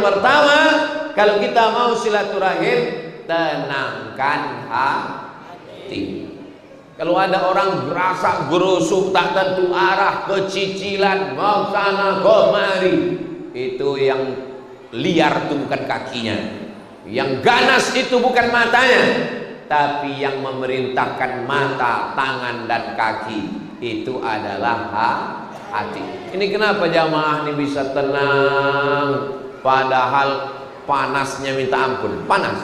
pertama, kalau kita mau silaturahim, tenangkan hati. Kalau ada orang gerasa gerusuk tak tentu arah, kecicilan, mau sana kemari, itu yang liar itu bukan kakinya, yang ganas itu bukan matanya, tapi yang memerintahkan mata, tangan dan kaki itu adalah hati. Ini kenapa jamaah ini bisa tenang padahal panasnya minta ampun, panas.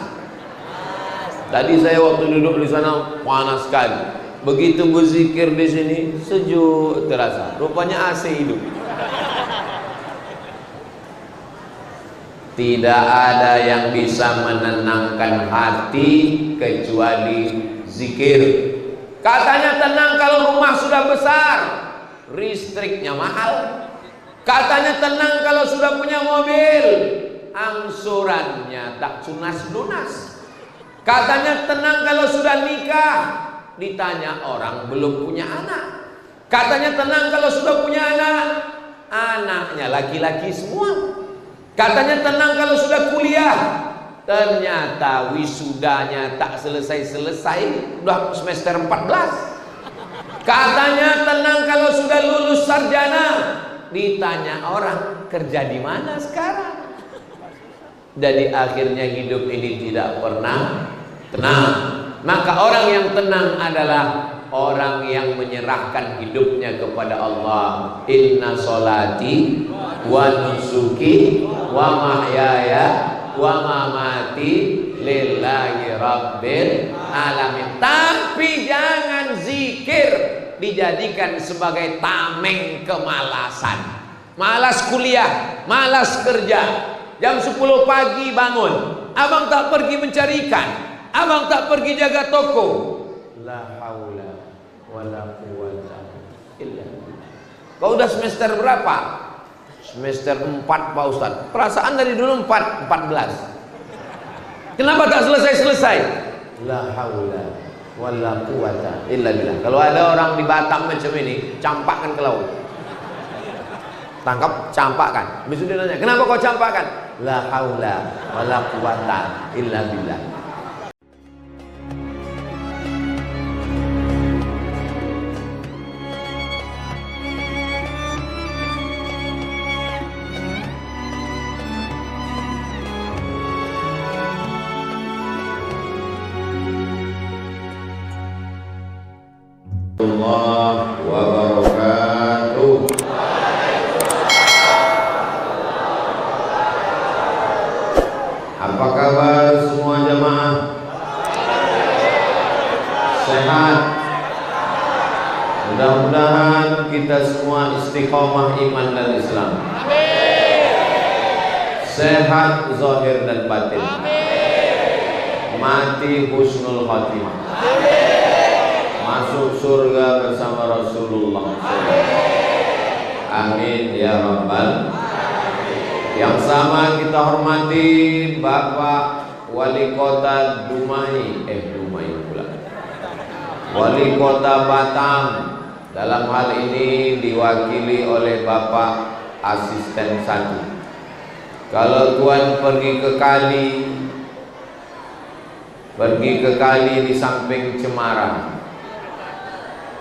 Tadi saya waktu duduk di sana panas sekali. Begitu berzikir di sini sejuk terasa. Rupanya AC hidup. Tidak ada yang bisa menenangkan hati kecuali zikir. Katanya tenang kalau rumah sudah besar, listriknya mahal. Katanya tenang kalau sudah punya mobil, angsurannya tak lunas. Katanya tenang kalau sudah nikah, ditanya orang belum punya anak. Katanya tenang kalau sudah punya anak, anaknya laki-laki semua. Katanya tenang kalau sudah kuliah, ternyata wisudanya tak selesai-selesai, udah semester 14. Katanya tenang kalau sudah lulus sarjana, ditanya orang kerja di mana sekarang. Jadi akhirnya hidup ini tidak pernah tenang. Maka orang yang tenang adalah orang yang menyerahkan hidupnya kepada Allah. Inna sholati wa nusuki wa mahyaya wa mamati lillahi rabbil alamin. Tapi jangan zikir dijadikan sebagai tameng kemalasan. Malas kuliah, malas kerja. Jam 10 pagi bangun, abang tak pergi mencari ikan, abang tak pergi jaga toko. La haula wala quwwata illa billah. Kau udah semester berapa? Semester 4 Pak Ustaz. Perasaan dari dulu 14. Kenapa tak selesai-selesai? La haula wala quwwata illa billah. Kalau ada orang di Batam macam ini, campakkan ke laut. Tangkap, campakkan. Habis itu dia nanya, kenapa kau campakkan? La haula wala quwwata illa billah. Allah wa barakatuh. Apa kabar semua jamaah? Sehat? Mudah-mudahan kita semua istiqomah iman dan Islam. Sehat zahir dan batin. Mati husnul khatimah. Masuk surga bersama Rasulullah. Amin ya rabbal. Yang sama kita hormati Bapak Wali Kota Dumai pula. Wali Kota Batam. Dalam hal ini diwakili oleh Bapak Asisten 1. Kalau Tuan pergi ke kali di samping Cemara.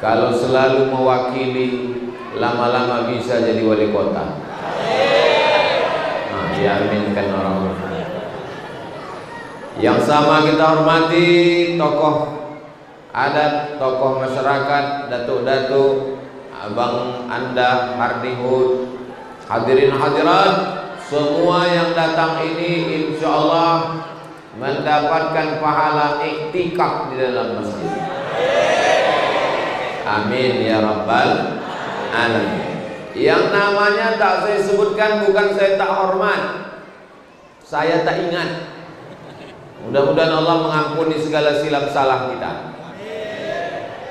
Kalau selalu mewakili, lama-lama bisa jadi wali kota. Nah, diaminkan orang. Yang sama kita hormati tokoh adat, tokoh masyarakat, datuk-datuk, abang anda, hardihud, hadirin hadirat, semua yang datang ini insya Allah mendapatkan pahala iktikaf di dalam masjid. Amin ya rabbal alamin. Yang namanya tak saya sebutkan bukan saya tak hormat, saya tak ingat. Mudah-mudahan Allah mengampuni segala silap salah kita.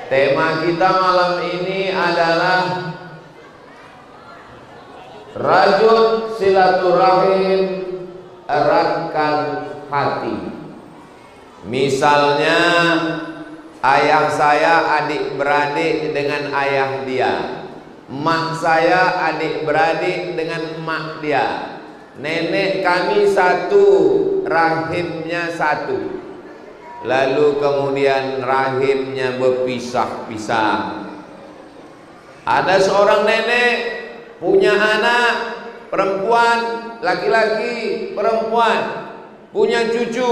Tema kita malam ini adalah rajut silaturahim, eratkan hati. Misalnya ayah saya adik-beradik dengan ayah dia, mak saya adik-beradik dengan mak dia, nenek kami satu, rahimnya satu. Lalu kemudian rahimnya berpisah-pisah. Ada seorang nenek punya anak perempuan, laki-laki, perempuan, punya cucu.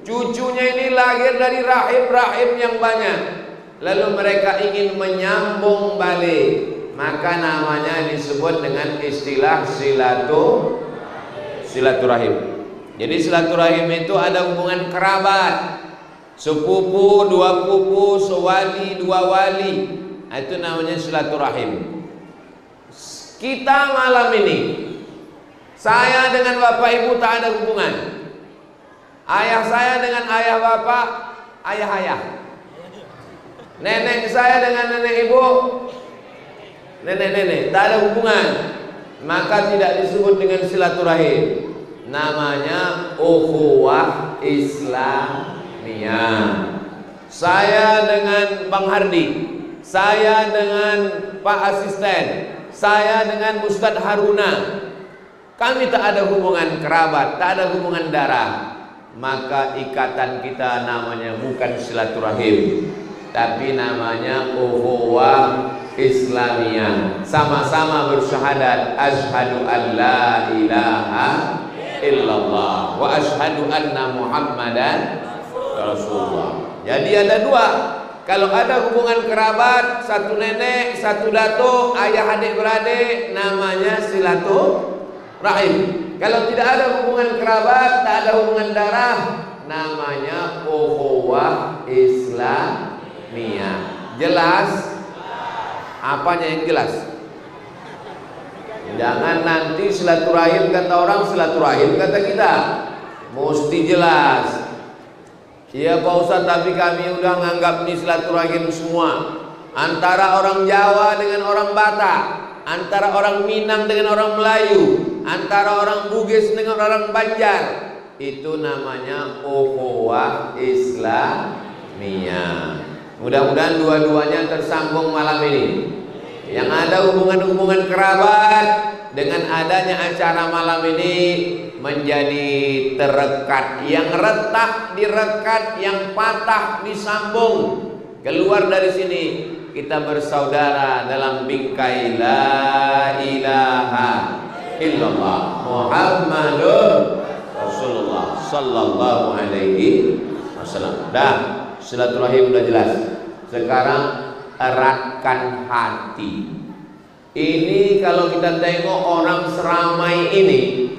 Cucunya ini lahir dari rahim-rahim yang banyak. Lalu mereka ingin menyambung balik, maka namanya disebut dengan istilah silaturahim. Jadi silaturahim itu ada hubungan kerabat, sepupu, dua pupu, sewali, dua wali. Itu namanya silaturahim. Kita malam ini, saya dengan bapak ibu tak ada hubungan. Ayah saya dengan ayah bapak, ayah. Nenek saya dengan nenek ibu, nenek, tak ada hubungan. Maka tidak disebut dengan silaturahim. Namanya ukhuwah Islamiyah. Saya dengan Bang Hardi, saya dengan Pak Asisten, saya dengan Ustadz Haruna. Kami tak ada hubungan kerabat, tak ada hubungan darah. Maka ikatan kita namanya bukan silaturahim, tapi namanya ukhuwah Islamiyah. Sama-sama bersyahadat asyhadu an la ilaha illallah wa asyhadu anna Muhammadan Rasulullah. Jadi ada dua. Kalau ada hubungan kerabat, satu nenek, satu datuk, ayah adik beradik, namanya silaturahim. Kalau tidak ada hubungan kerabat, tak ada hubungan darah, namanya ukhuwah Islamiyah. Jelas? Apanya yang jelas? Jangan nanti silaturahim kata orang, silaturahim kata kita. Mesti jelas. Iya Pak Ustaz, tapi kami udah nganggap ini silaturahim semua. Antara orang Jawa dengan orang Batak, antara orang Minang dengan orang Melayu, antara orang Bugis dengan orang Banjar. Itu namanya ukhuwah Islamiyah. Mudah-mudahan dua-duanya tersambung malam ini. Yang ada hubungan-hubungan kerabat, dengan adanya acara malam ini menjadi terekat. Yang retak direkat, yang patah disambung. Keluar dari sini kita bersaudara dalam bingkai la ilaha illallah Muhammadur Rasulullah sallallahu alaihi wasallam. Dah, silaturahim udah jelas. Sekarang eratkan hati. Ini kalau kita tengok orang seramai ini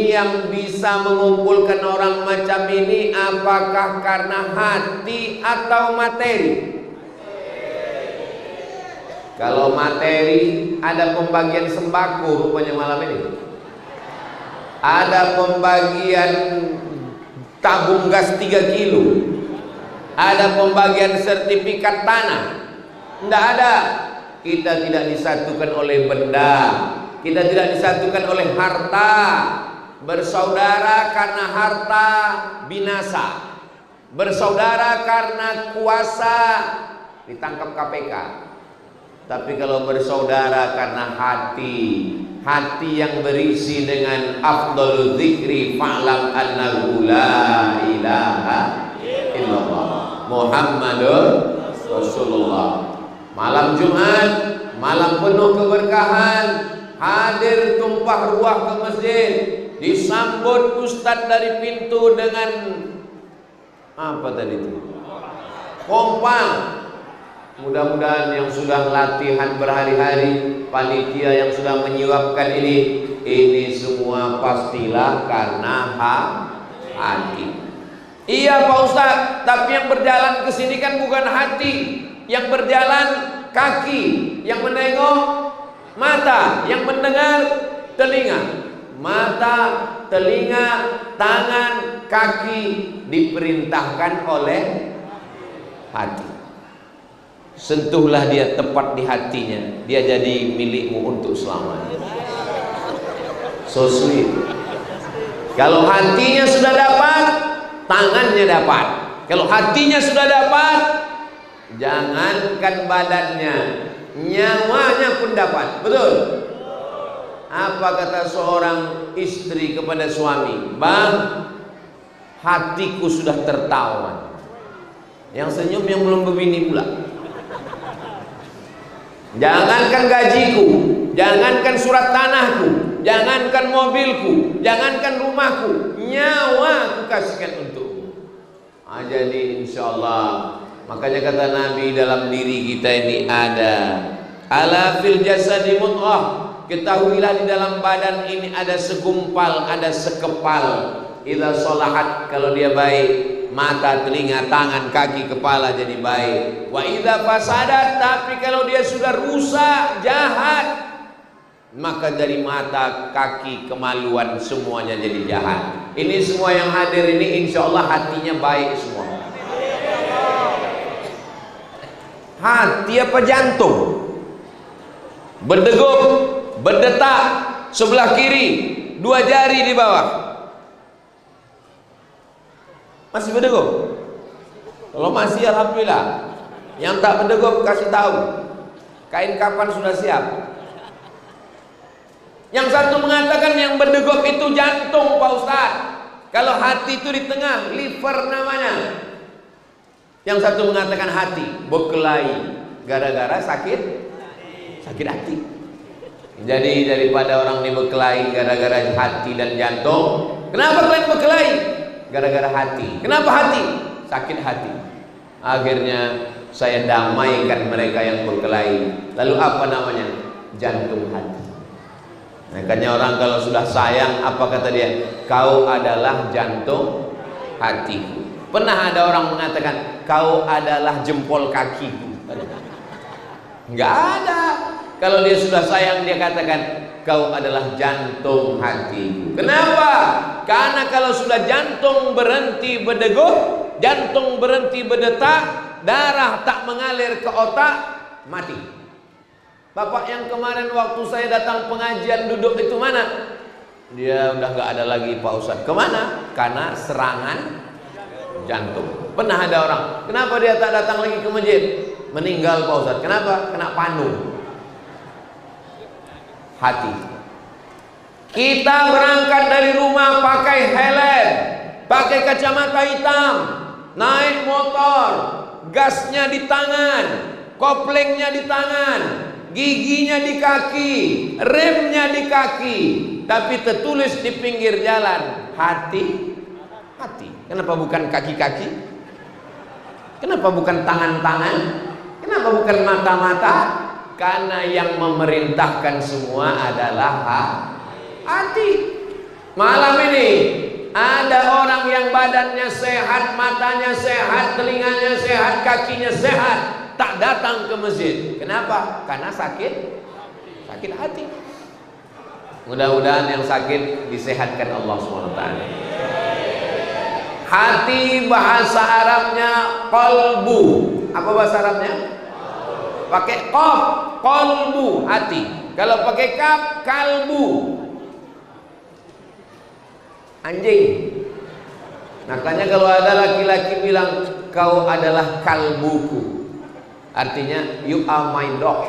yang bisa mengumpulkan orang macam ini apakah karena hati atau materi? Kalau materi, ada pembagian sembako rupanya malam ini. Ada pembagian tabung gas 3 kilo. Ada pembagian sertifikat tanah. Tidak ada. Kita tidak disatukan oleh benda, kita tidak disatukan oleh harta. Bersaudara karena harta binasa, bersaudara karena kuasa ditangkap KPK. Tapi kalau bersaudara karena hati yang berisi dengan afdhalul dzikri fa'lam annahu la ilaha illallah Muhammadur Rasulullah. Malam Jumat, malam penuh keberkahan, hadir tumpah ruah ke masjid, disambut ustadz dari pintu dengan apa tadi itu? Kompak. Mudah-mudahan yang sudah latihan berhari-hari, panitia yang sudah menyiapkan ini semua pastilah karena hati. Iya Pak Ustadz, tapi yang berjalan ke sini kan bukan hati. Yang berjalan kaki, yang menengok mata, yang mendengar telinga. Mata, telinga, tangan, kaki diperintahkan oleh hati. Sentuhlah dia tepat di hatinya, dia jadi milikmu untuk selamanya. So sweet. Kalau hatinya sudah dapat, tangannya dapat. Kalau hatinya sudah dapat, jangankan badannya, nyawanya pun dapat. Betul? Apa kata seorang istri kepada suami? Bang, hatiku sudah tertawan. Yang senyum yang belum berbini pula. Jangankan gajiku, jangankan surat tanahku, jangankan mobilku, jangankan rumahku, nyawa aku kasihkan untukmu. Jadi insyaallah, makanya kata Nabi, dalam diri kita ini ada ala fil jasadi mudghah. Ketahuilah di dalam badan ini ada segumpal, ada sekepal. Idza sholahat, kalau dia baik, mata, telinga, tangan, kaki, kepala jadi baik. Wa idza fasadat, tapi kalau dia sudah rusak, jahat, maka dari mata, kaki, kemaluan semuanya jadi jahat. Ini semua yang hadir ini insya Allah hatinya baik semua. Hati apa jantung? Berdegup, berdetak sebelah kiri, 2 jari di bawah. Masih berdegup? Kalau masih alhamdulillah. Yang tak berdegup kasih tahu. Kain kapan sudah siap. Yang satu mengatakan yang berdegup itu jantung, Pak Ustaz. Kalau hati itu di tengah, liver namanya. Yang satu mengatakan hati, berkelahi gara-gara sakit hati. Jadi daripada orang ini berkelahi gara-gara hati dan jantung, kenapa kalian berkelahi? Gara-gara hati. Kenapa hati? Sakit hati. Akhirnya saya damaikan mereka yang berkelahi. Lalu apa namanya? Jantung hati. Makanya orang kalau sudah sayang, apa kata dia? Kau adalah jantung hatiku. Pernah ada orang mengatakan kau adalah jempol kakiku? Enggak ada. Kalau dia sudah sayang, dia katakan kau adalah jantung hatiku. Kenapa? Karena kalau sudah jantung berhenti berdegup, jantung berhenti berdetak, darah tak mengalir ke otak, mati. Bapak yang kemarin waktu saya datang pengajian duduk itu mana? Dia udah gak ada lagi Pak Ustadz. Kemana? Karena serangan jantung. Pernah ada orang, kenapa dia tak datang lagi ke masjid? Meninggal Pak Ustadz. Kenapa? Kena panu. Hati. Kita berangkat dari rumah pakai helm, pakai kacamata hitam, naik motor, gasnya di tangan, koplengnya di tangan, giginya di kaki, remnya di kaki, tapi tertulis di pinggir jalan hati. Kenapa bukan kaki-kaki? Kenapa bukan tangan-tangan? Kenapa bukan mata-mata? Karena yang memerintahkan semua adalah hati. Malam ini ada orang yang badannya sehat, matanya sehat, telinganya sehat, kakinya sehat, tak datang ke masjid. Kenapa? Karena sakit hati. Mudah-mudahan yang sakit disehatkan Allah SWT. Hati bahasa Arabnya qalbu. Apa bahasa Arabnya? Pakai qaf, qalbu, hati. Kalau pakai kaf, kalbu, anjing. Makanya kalau ada laki-laki bilang kau adalah kalbuku, artinya you are my dog.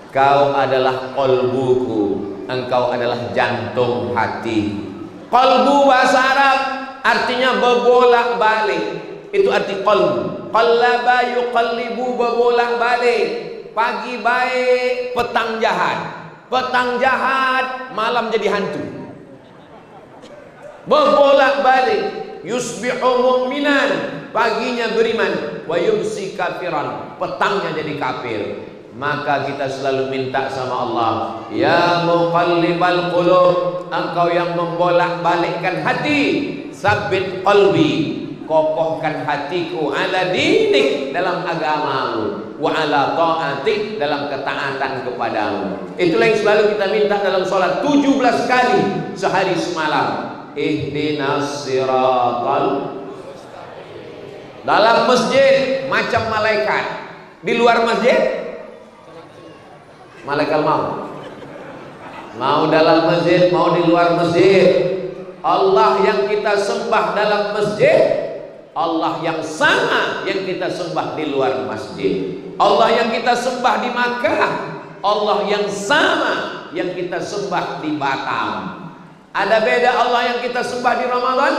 Kau adalah qalbuku, engkau adalah jantung hati. Qalbu bahasa Arab artinya berbolak-balik. Itu arti qalbu. Qallaba yuqallibu, berbolak-balik. Pagi baik, petang jahat. Petang jahat, malam jadi hantu. Berbolak-balik. Yusbihu mu'minan, paginya beriman, wa yumsi kafiran, petangnya jadi kafir. Maka kita selalu minta sama Allah, ya muqallibal qulub, engkau yang membolak-balikkan hati, sabbit qalbi, kokohkan hatiku, ala dinik, dalam agamamu, wa ala ta'atik, dalam ketaatan kepadamu. Itulah yang selalu kita minta dalam sholat 17 kali sehari semalam. Ihdinas siratal. Dalam masjid macam malaikat, di luar masjid malaikat mau dalam masjid, mau di luar masjid. Allah yang kita sembah dalam masjid, Allah yang sama yang kita sembah di luar masjid. Allah yang kita sembah di Makkah, Allah yang sama yang kita sembah di Batam. Ada beda Allah yang kita sembah di Ramadan?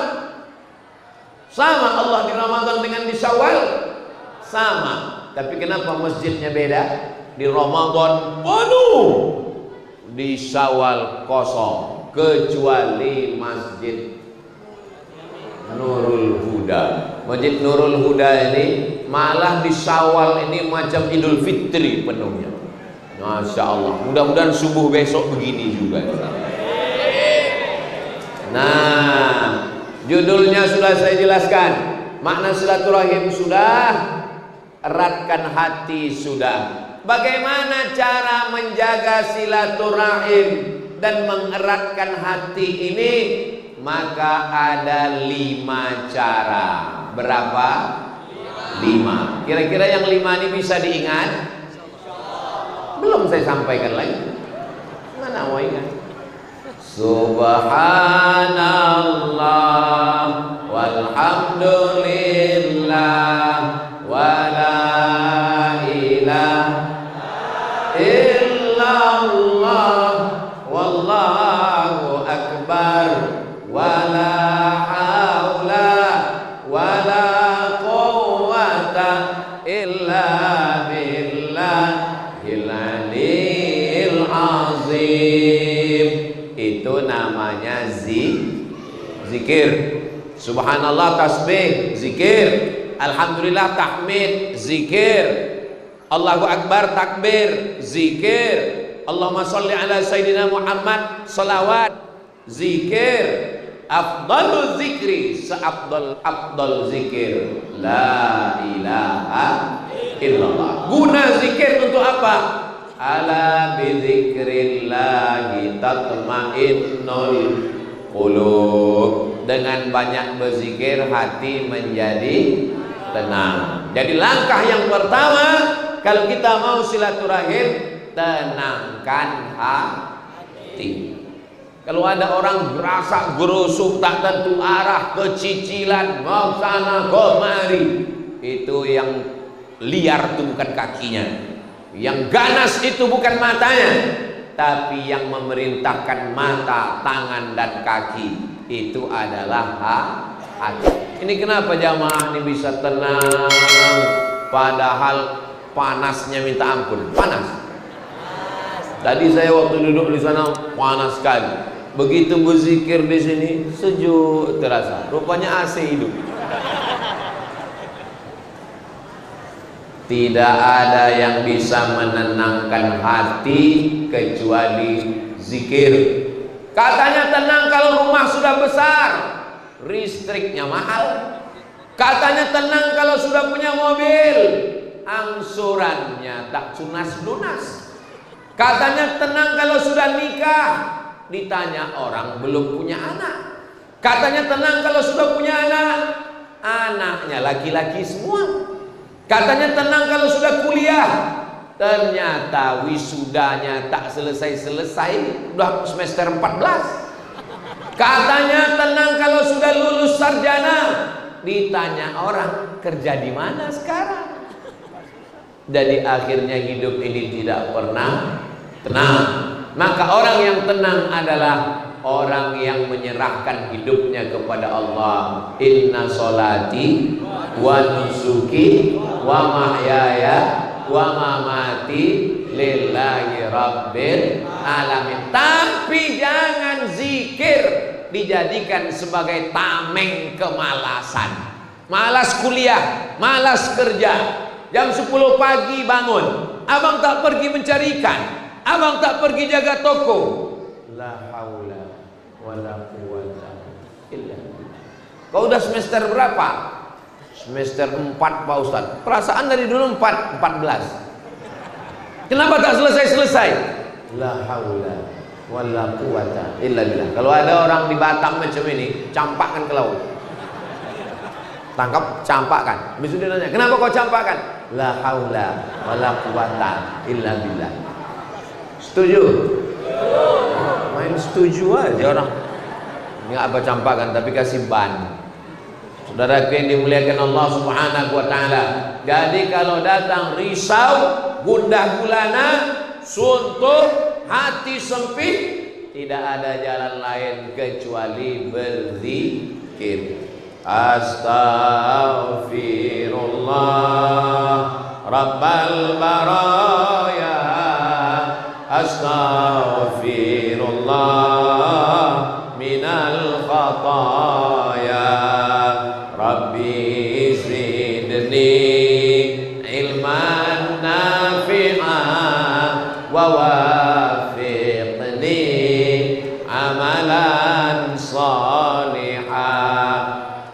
Sama Allah di Ramadan dengan di Syawal? Sama. Tapi kenapa masjidnya beda? Di Ramadan penuh, di Syawal kosong, kecuali Masjid Nurul Huda. Masjid Nurul Huda ini malah di Syawal ini macam Idul Fitri penuhnya. Masya Allah. Mudah-mudahan subuh besok begini juga. Nah, judulnya sudah saya jelaskan. Makna silaturahim sudah, eratkan hati sudah. Bagaimana cara menjaga silaturahim dan mengeratkan hati ini? Maka ada 5 cara. Berapa? 5. Kira-kira yang 5 ini bisa diingat? Belum saya sampaikan lagi. Mana mau ingat? Subhanallah walhamdulillah wala ilaha illallah wallahu akbar wala haula wala quwwata illa billahil aliyil azim. Itu namanya zikir. Subhanallah tasbih, zikir. Alhamdulillah tahmid, zikir. Allahu akbar takbir, zikir. Allahumma sholli ala sayyidina Muhammad, salawat, zikir. Afdalul zikri, seafdal zikir la ilaha illallah. Guna zikir untuk apa? Ala bizikrillahi tatma'innul qulub. Dengan banyak berzikir hati menjadi tenang. Jadi langkah yang pertama kalau kita mau silaturahim, tenangkan hati. Kalau ada orang gerasa gerusuk tak tentu arah, kecicilan, mau sana kemari, itu yang liar itu bukan kakinya, yang ganas itu bukan matanya, tapi yang memerintahkan mata, tangan dan kaki itu adalah hati. Ini kenapa jamaah ini bisa tenang padahal panasnya minta ampun, panas. Tadi saya waktu duduk di sana panas sekali. Begitu berzikir di sini sejuk terasa. Rupanya AC hidup. Tidak ada yang bisa menenangkan hati kecuali zikir. Katanya tenang kalau rumah sudah besar, listriknya mahal. Katanya tenang kalau sudah punya mobil, angsurannya tak lunas. Katanya tenang kalau sudah nikah, ditanya orang belum punya anak. Katanya tenang kalau sudah punya anak, anaknya laki-laki semua. Katanya tenang kalau sudah kuliah, ternyata wisudanya tak selesai-selesai, udah semester 14. Katanya tenang kalau sudah lulus sarjana, ditanya orang kerja di mana sekarang. Jadi akhirnya hidup ini tidak pernah tenang. Maka orang yang tenang adalah orang yang menyerahkan hidupnya kepada Allah. Inna sholati wa nusuki wa mahyaya wa mamati lillahi rabbil alamin. Tapi jangan zikir dijadikan sebagai tameng kemalasan. Malas kuliah, malas kerja. Jam 10 pagi bangun, abang tak pergi mencari ikan, abang tak pergi jaga toko. La haula wala quwwata illa billah. Kau udah semester berapa? Semester 4 Pak Ustaz. Perasaan dari dulu 14. Kenapa tak selesai-selesai? La haula wala quwwata illa billah. Kalau ada orang di Batam macam ini, campakkan ke laut. Tangkap, campakkan. Habis itu dia nanya, kenapa kau campakkan? La haula wala quwwata illa billah. Setuju? Main setuju aja orang. Ini apa campakkan tapi kasih ban. Saudara yang dimuliakan Allah Subhanahu wa taala. Jadi kalau datang risau, gundah gulana, suntuk, hati sempit, tidak ada jalan lain kecuali berzikir. Astaghfirullah Rabbal baraya, astaghfirullah minal khataya, Rabbi zidni ilman nafi'an wa wafiqni amalan salihah.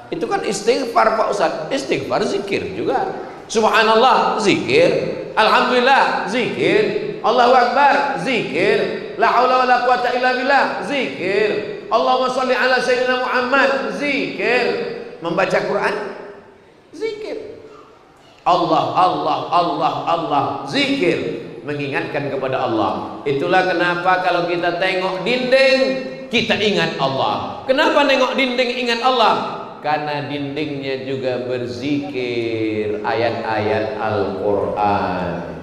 Itu kan istighfar Pak Ustaz. Istighfar zikir juga. Subhanallah zikir, alhamdulillah zikir, Allahu akbar zikir, la haula wala quwata illa billah zikir, Allahumma shalli ala sayyidina Muhammad zikir, membaca Quran zikir, Allah zikir, mengingatkan kepada Allah. Itulah kenapa kalau kita tengok dinding kita ingat Allah. Kenapa nengok dinding ingat Allah? Karena dindingnya juga berzikir ayat-ayat Al-Quran.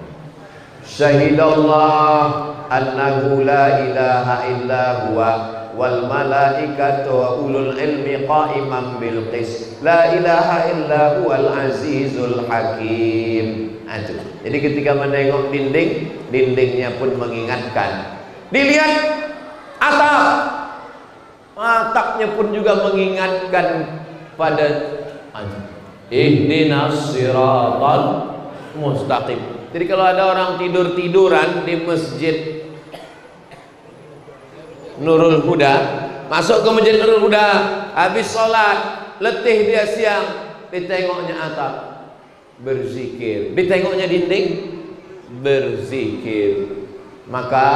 Syahidallah annahu la ilaha illa huwa wal malaikatu wa ulul ilmi qa'iman bil qis, la ilaha illa huwal azizul hakim. Jadi ketika menengok dinding, dindingnya pun mengingatkan. Dilihat atap, atapnya pun juga mengingatkan pada ihdinas siratal mustaqim. Jadi kalau ada orang tidur-tiduran di masjid Nurul Huda, masuk ke masjid Nurul Huda, habis sholat, letih dia siang, ditengoknya atap, berzikir, ditengoknya dinding, berzikir. Maka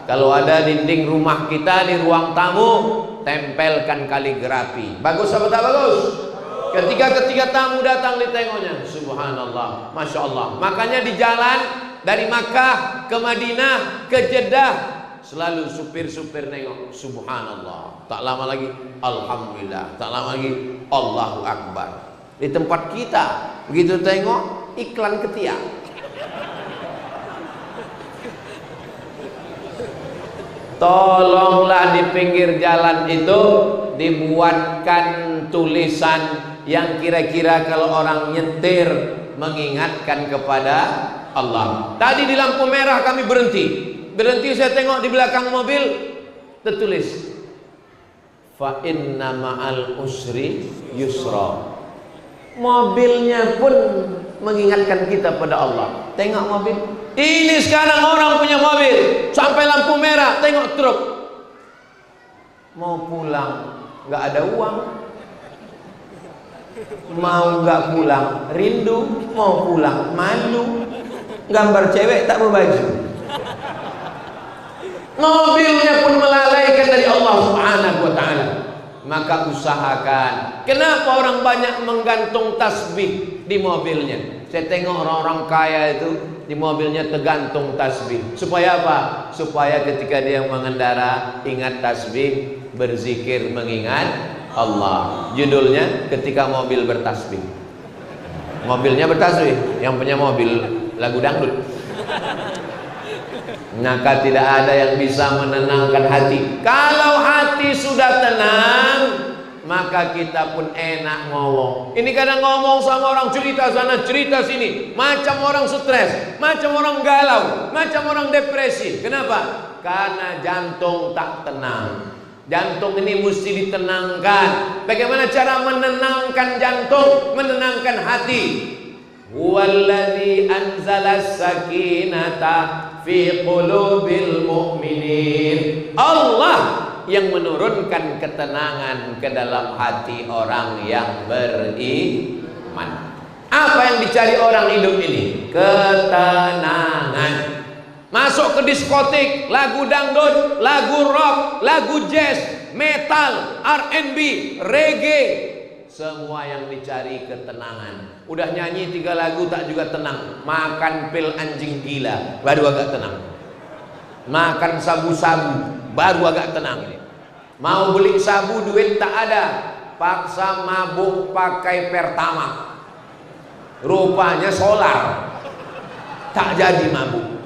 kalau ada dinding rumah kita di ruang tamu, tempelkan kaligrafi. Bagus apa tak bagus? Ketika tamu datang ditengoknya, subhanallah, masya Allah. Makanya di jalan dari Makkah ke Madinah ke Jeddah, selalu supir-supir nengok, subhanallah. Tak lama lagi alhamdulillah, tak lama lagi Allahu akbar. Di tempat kita begitu tengok iklan ketiak, tolonglah di pinggir jalan itu dibuatkan tulisan yang kira-kira kalau orang nyetir mengingatkan kepada Allah. Tadi di lampu merah kami berhenti saya tengok di belakang mobil tertulis fa inna ma'al usri yusra. Mobilnya pun mengingatkan kita pada Allah. Tengok mobil. Ini sekarang orang punya mobil sampai lampu merah, tengok truk. Mau pulang nggak ada uang, mau nggak pulang rindu, mau pulang malu, gambar cewek tak berbaju. Mobilnya pun melalaikan dari Allah Subhanahu wa ta'ala. Maka usahakan. Kenapa orang banyak menggantung tasbih di mobilnya? Saya tengok orang-orang kaya itu di mobilnya tergantung tasbih. Supaya apa? Supaya ketika dia mengendara ingat tasbih, berzikir mengingat Allah. Judulnya ketika mobil bertasbih. Mobilnya bertasbih, yang punya mobil lagu dangdut. Maka tidak ada yang bisa menenangkan hati. Kalau hati sudah tenang, maka kita pun enak ngomong. Ini kadang ngomong sama orang cerita sana cerita sini, macam orang stres, macam orang galau, macam orang depresi. Kenapa? Karena jantung tak tenang. Jantung ini mesti ditenangkan. Bagaimana cara menenangkan jantung, menenangkan hati? Huwallazi anzalas sakinata fi qulubil mu'minin. Allah yang menurunkan ketenangan ke dalam hati orang yang beriman. Apa yang dicari orang hidup ini? Ketenangan. Masuk ke diskotik, lagu dangdut, lagu rock, lagu jazz, metal, R&B, reggae, semua yang dicari ketenangan. Udah nyanyi 3 lagu tak juga tenang. Makan pil anjing gila baru agak tenang. Makan sabu-sabu baru agak tenang. Mau beli sabu duit tak ada, paksa mabuk pakai Pertamax. Rupanya solar, tak jadi mabuk.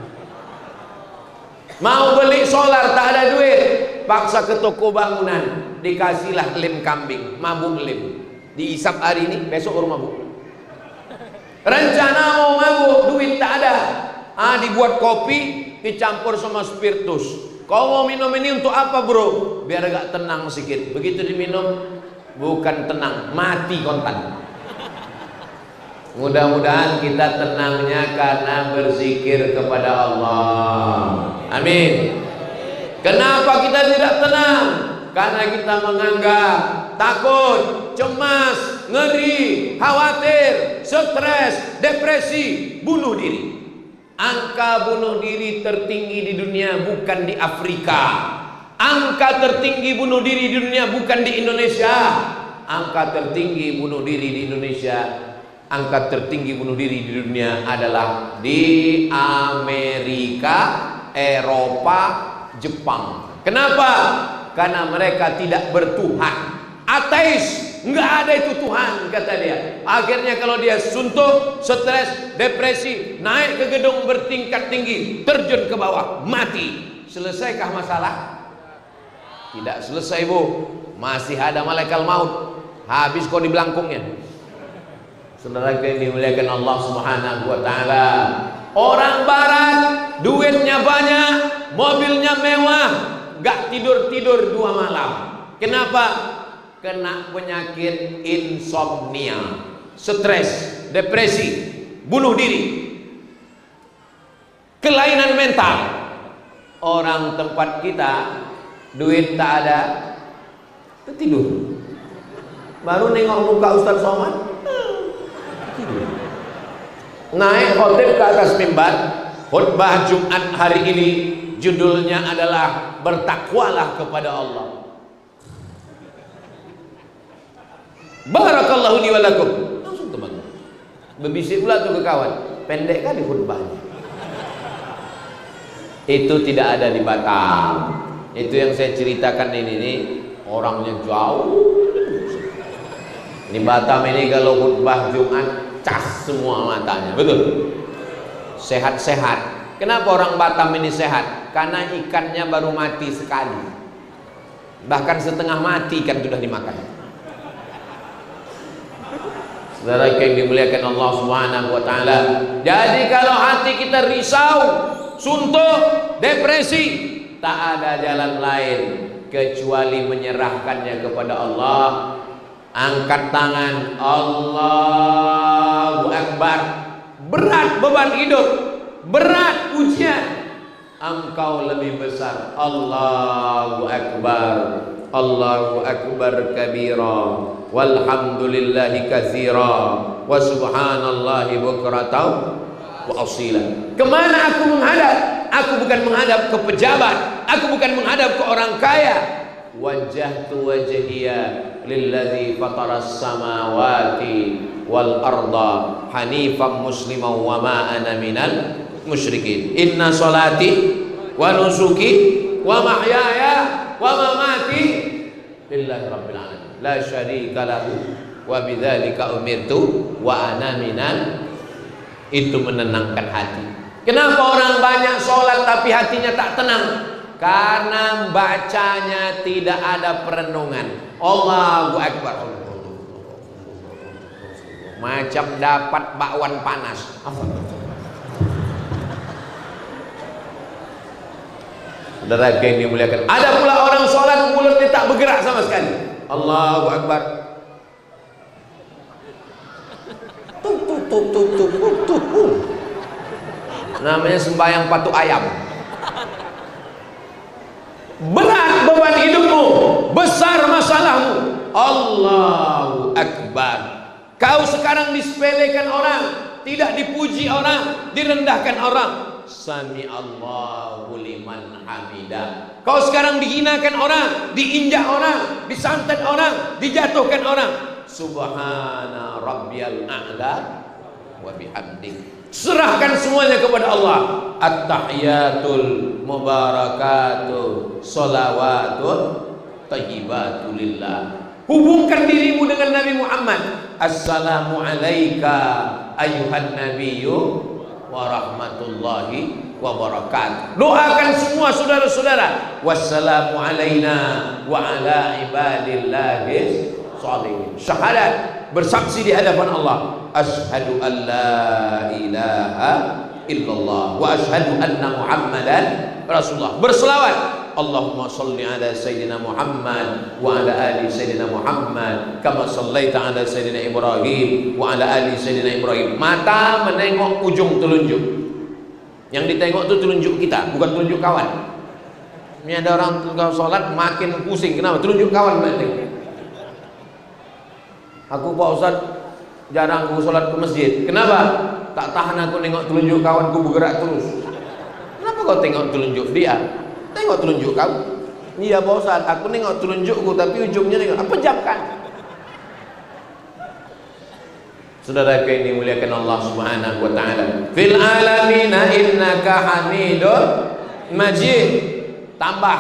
Mau beli solar tak ada duit, paksa ke toko bangunan, dikasihlah lem kambing, mabuk lem. Diisap hari ini, besok baru mabuk. Rencana mau mabuk, duit tak ada. Dibuat kopi, dicampur sama spiritus. Kau mau minum ini untuk apa bro? Biar agak tenang sedikit. Begitu diminum, bukan tenang, mati kontan. Mudah-mudahan kita tenangnya karena berzikir kepada Allah. Amin. Kenapa kita tidak tenang? Karena kita menganggap takut, cemas, ngeri, khawatir, stres, depresi, bunuh diri. Angka bunuh diri tertinggi di dunia bukan di Afrika. Angka tertinggi bunuh diri di dunia bukan di Indonesia. Angka tertinggi bunuh diri di Indonesia, angka tertinggi bunuh diri di dunia adalah di Amerika, Eropa, Jepang. Kenapa? Karena mereka tidak bertuhan, ateis, nggak ada itu Tuhan kata dia. Akhirnya kalau dia suntuk, stres, depresi, naik ke gedung bertingkat tinggi, terjun ke bawah, mati. Selesaikah masalah? Tidak selesai bu, masih ada malaikat maut. Habis kau di belangkungnya. Saudara yang dimuliakan Allah Subhanahu wa taala. Orang barat duitnya banyak, mobilnya mewah, gak tidur-tidur 2 malam. Kenapa? Kena penyakit insomnia, stres, depresi, bunuh diri, kelainan mental. Orang tempat kita duit tak ada, tidur. Baru nengok muka Ustaz Somad, tidur. Naik khotib ke atas mimbar, khutbah Jumat hari ini judulnya adalah bertakwalah kepada Allah. Barakallahu li wa lakum. Langsung teman. Berbisik pula tuh ke kawan, pendek kali khutbahnya. Itu tidak ada di Batam. Itu yang saya ceritakan ini orangnya jauh. Di Batam ini kalau khutbah Jumat cas semua matanya, betul? Sehat-sehat. Kenapa orang Batam ini sehat? Karena ikannya baru mati sekali. Bahkan setengah mati ikan sudah dimakan. Saudara yang dimuliakan Allah Subhanahu wa taala. Jadi kalau hati kita risau, suntuk, depresi, tak ada jalan lain kecuali menyerahkannya kepada Allah. Angkat tangan, Allahu Akbar. Berat beban hidup, berat ujian, engkau lebih besar. Allahu Akbar, Allahu Akbar kabira, walhamdulillahi katsira, wa subhanallahi bukratan wa asila. Kemana aku menghadap? Aku bukan menghadap ke pejabat, aku bukan menghadap ke orang kaya. Wajjahtu wajhiya lilladzi fataras samawati wal arda hanifan musliman wa ma ana minal musyrikin. Inna salati wa nusuki wa mahyaya wa mamati lillahi rabbil alamin la syarika lahu wa bidzalika umirtu wa ana minal. Itu menenangkan hati. Kenapa orang banyak sholat tapi hatinya tak tenang? Karena bacanya tidak ada perenungan. Allahu Akbar, macam dapat bakwan panas. Saudara yang dimuliakan, ada pula orang sholat mulutnya tak bergerak sama sekali. Allahu Akbar, namanya sembahyang patuk ayam. Berat beban hidupmu, besar masalahmu. Allahu Akbar. Kau sekarang disepelekan orang, tidak dipuji orang, direndahkan orang. Sami Allahu liman hamidah. Kau sekarang dihinakan orang, diinjak orang, disantet orang, dijatuhkan orang. Subhana rabbiyal a'la wa bihamdihi. Serahkan semuanya kepada Allah. At-tahiyatul mubarakatuh sholawatun thayyibatu lillah. Hubungkan dirimu dengan Nabi Muhammad. Assalamu alayka ayuhan nabiyyu wa rahmatullahi wabarakatuh. Doakan semua saudara-saudara. Wassalamu alaina wa ala ibadillahis sholihin. Syahadat, bersaksi di hadapan Allah. Asyhadu an la ilaha illallah wa asyhadu anna Muhammadan Rasulullah. Berselawat. Allahumma salli ala Sayyidina Muhammad wa ala ali Sayyidina Muhammad kama sallaita ala Sayyidina Ibrahim wa ala ali Sayyidina Ibrahim. Mata menengok ujung telunjuk. Yang ditengok itu telunjuk kita, bukan telunjuk kawan. Ini ada orang kalau sholat makin pusing. Kenapa? Telunjuk kawan berarti. Aku Pak Ustaz jarang aku sholat ke masjid. Kenapa? Tak tahan aku nengok telunjuk kawanku bergerak terus. Kenapa kau tengok telunjuk dia? Tengok telunjuk kamu. Iya Pak Ustaz, aku nengok telunjukku tapi ujungnya nengok. Apa jamkan? Saudara yang dimuliakan Allah Subhanahu wa taala. Fil alamina innaka Hamidun Majid. Tambah.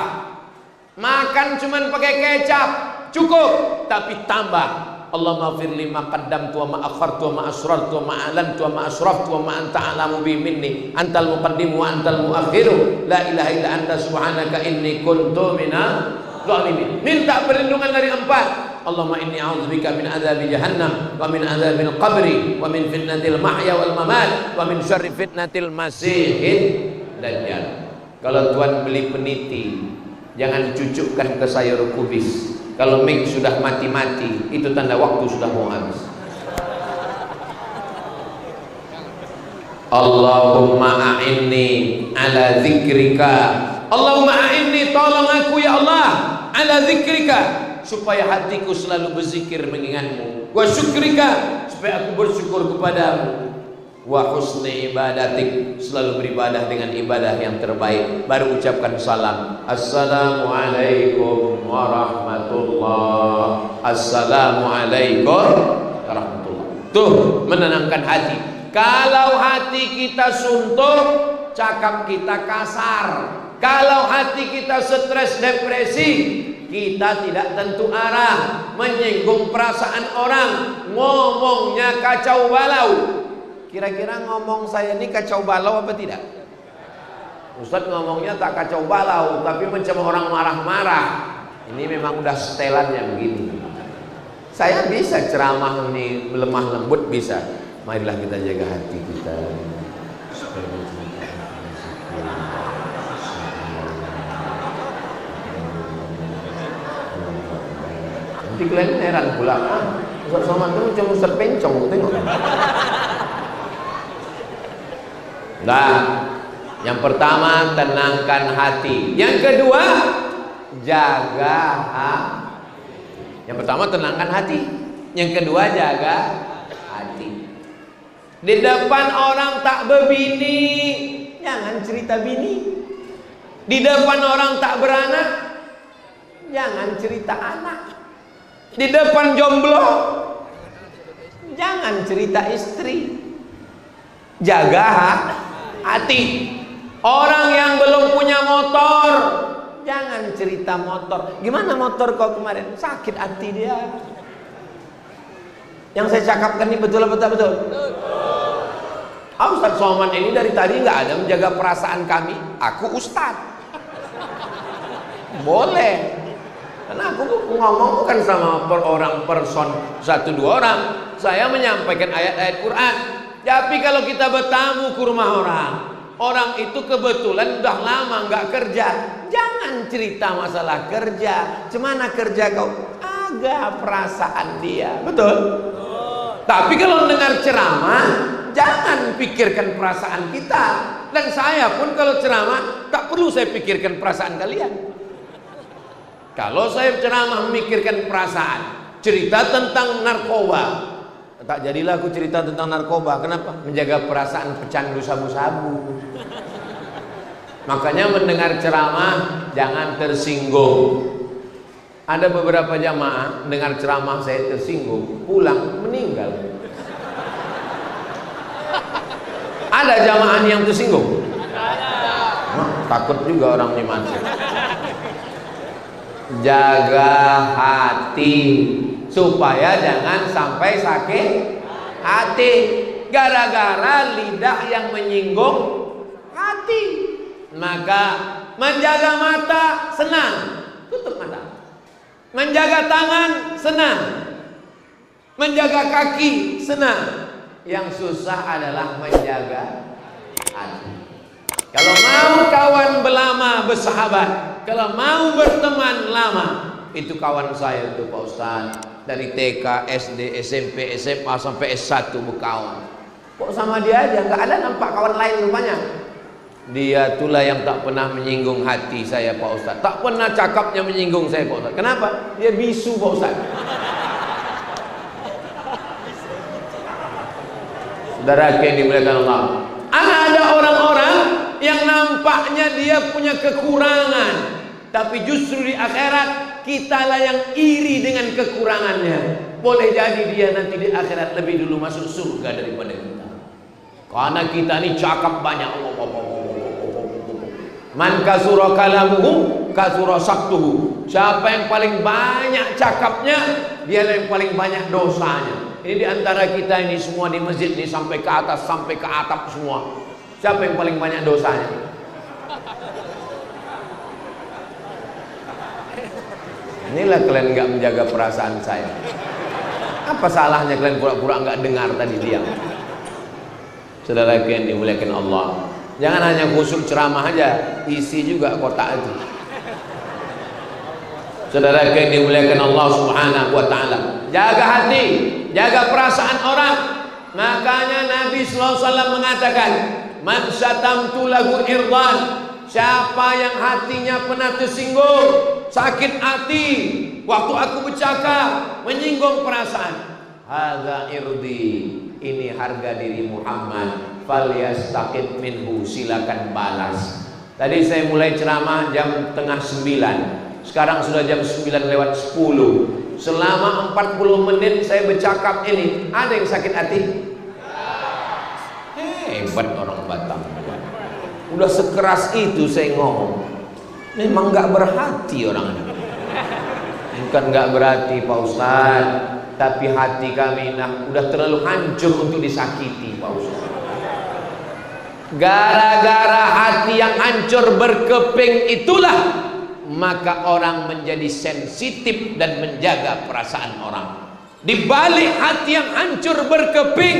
Makan cuman pakai kecap cukup, tapi tambah. Allahumma fir lima qaddamtu wa ma akhartu wa ma asrartu wa ma a'lantu wa ma asraftu wa ma anta a'lamu bi minni antal muqaddimu wa antal muakhiru la ilaha illa anta subhanaka inni kuntu minaz zalimin. Minta perlindungan dari empat. Allahumma inni a'udzubika min adzabi jahannam wa min adzabil qabri wa min fitnatil mahya wal mamat wa min syarri fitnatil masiihid dajjal. Kalau Tuhan beli peniti, jangan cucukkan ke sayur kubis. Kalau mic sudah mati-mati, itu tanda waktu sudah mau habis. Allahumma a'inni ala zikrika. Allahumma a'inni, tolong aku ya Allah, ala zikrika, supaya hatiku selalu berzikir mengingatmu. Wa syukrika, supaya aku bersyukur kepadamu. Wa husni ibadatik, selalu beribadah dengan ibadah yang terbaik. Baru ucapkan salam. Assalamualaikum warahmatullah. Assalamualaikum warahmatullah. Tuh, menenangkan hati. Kalau hati kita suntuk, cakap kita kasar. Kalau hati kita stres depresi, kita tidak tentu arah, menyinggung perasaan orang, ngomongnya kacau balau. Kira-kira ngomong saya ini kacau balau apa tidak? Ustaz ngomongnya tak kacau balau, tapi macam orang marah-marah. Ini memang udah setelannya begini. Saya bisa ceramah ini lemah lembut bisa. Marilah kita jaga hati kita. Nanti kalian heran pula. Ustaz Somad itu cuma Ustaz Pencong, tengok. Nah, yang pertama tenangkan hati. Yang kedua jaga hati. Yang pertama tenangkan hati. Yang kedua jaga hati. Di depan orang tak berbini, jangan cerita bini. Di depan orang tak beranak, jangan cerita anak. Di depan jomblo, jangan cerita istri. Jaga hati. Orang yang belum punya motor, jangan cerita motor. Gimana motor kau kemarin? Sakit hati dia. Yang saya cakapkan ini betul apa betul? Ustaz Somad ini dari tadi nggak ada menjaga perasaan kami. Aku ustaz. Boleh. Karena aku ngomong bukan sama satu dua orang. Saya menyampaikan ayat-ayat Quran. Tapi kalau kita bertamu ke rumah orang, orang itu kebetulan udah lama nggak kerja, jangan cerita masalah kerja. Cemana kerja kau? Agak perasaan dia, betul? Tapi kalau dengar ceramah, jangan pikirkan perasaan kita. Dan saya pun kalau ceramah tak perlu saya pikirkan perasaan kalian. Kalau saya ceramah memikirkan perasaan, cerita tentang narkoba, tak jadilah aku cerita tentang narkoba. Kenapa? Menjaga perasaan pecandu sabu-sabu. Makanya mendengar ceramah jangan tersinggung. Ada beberapa jamaah dengar ceramah saya tersinggung, pulang meninggal. Ada jamaah yang tersinggung? Takut juga orang ini mati. Jaga hati supaya jangan sampai sakit hati gara-gara lidah yang menyinggung Hati. Maka menjaga mata senang, tutup mata. Menjaga tangan senang, menjaga kaki senang. Yang susah adalah menjaga hati. Kalau mau kawan berlama bersahabat, kalau mau berteman lama, itu kawan saya tuh Pak Ustaz, dari TK, SD, SMP, SMA sampai S1 berkawan. Kok sama dia aja, nggak ada nampak kawan lain rupanya. Dia itulah yang tak pernah menyinggung hati saya Pak Ustaz. Tak pernah cakapnya menyinggung saya Pak Ustaz. Kenapa? Dia bisu Pak Ustaz. Saudara yang dimuliakan Allah, ada orang-orang yang nampaknya dia punya kekurangan, tapi justru di akhirat kitalah yang iri dengan kekurangannya. Boleh jadi dia nanti di akhirat lebih dulu masuk surga daripada kita, karena kita ini cakap banyak. Man kasura kalamuhu kasura saktuhu. Siapa yang paling banyak cakapnya, dia yang paling banyak dosanya. Ini diantara kita ini semua di masjid ini sampai ke atas, sampai ke atap semua. Siapa yang paling banyak dosanya? Inilah kalian nggak menjaga perasaan saya. Apa salahnya kalian pura-pura nggak dengar tadi diam? Saudara yang dimuliakan Allah, jangan hanya khusyuk ceramah aja, isi juga kotak itu. Saudara yang dimuliakan Allah Subhanahu wa taala, jaga hati, jaga perasaan orang. Makanya Nabi sallallahu alaihi wasallam mengatakan, man syatamtu lahu irdan, siapa yang hatinya pernah tersinggung, sakit hati waktu aku bercakap, menyinggung perasaan, hadza irdi, ini harga diri Muhammad, falyastaqim minhu, silakan balas. Tadi saya mulai ceramah jam 8:30. Sekarang sudah jam 9:10. Selama 40 menit saya bercakap ini, ada yang sakit hati? Hebat orang Batam. Udah sekeras itu saya ngomong. Memang gak berhati orang ini. Bukan gak berhati Pak Ustaz, tapi hati kami udah terlalu hancur untuk disakiti Pak Ustaz. Gara-gara hati yang hancur berkeping itulah maka orang menjadi sensitif dan menjaga perasaan orang. Di balik hati yang hancur berkeping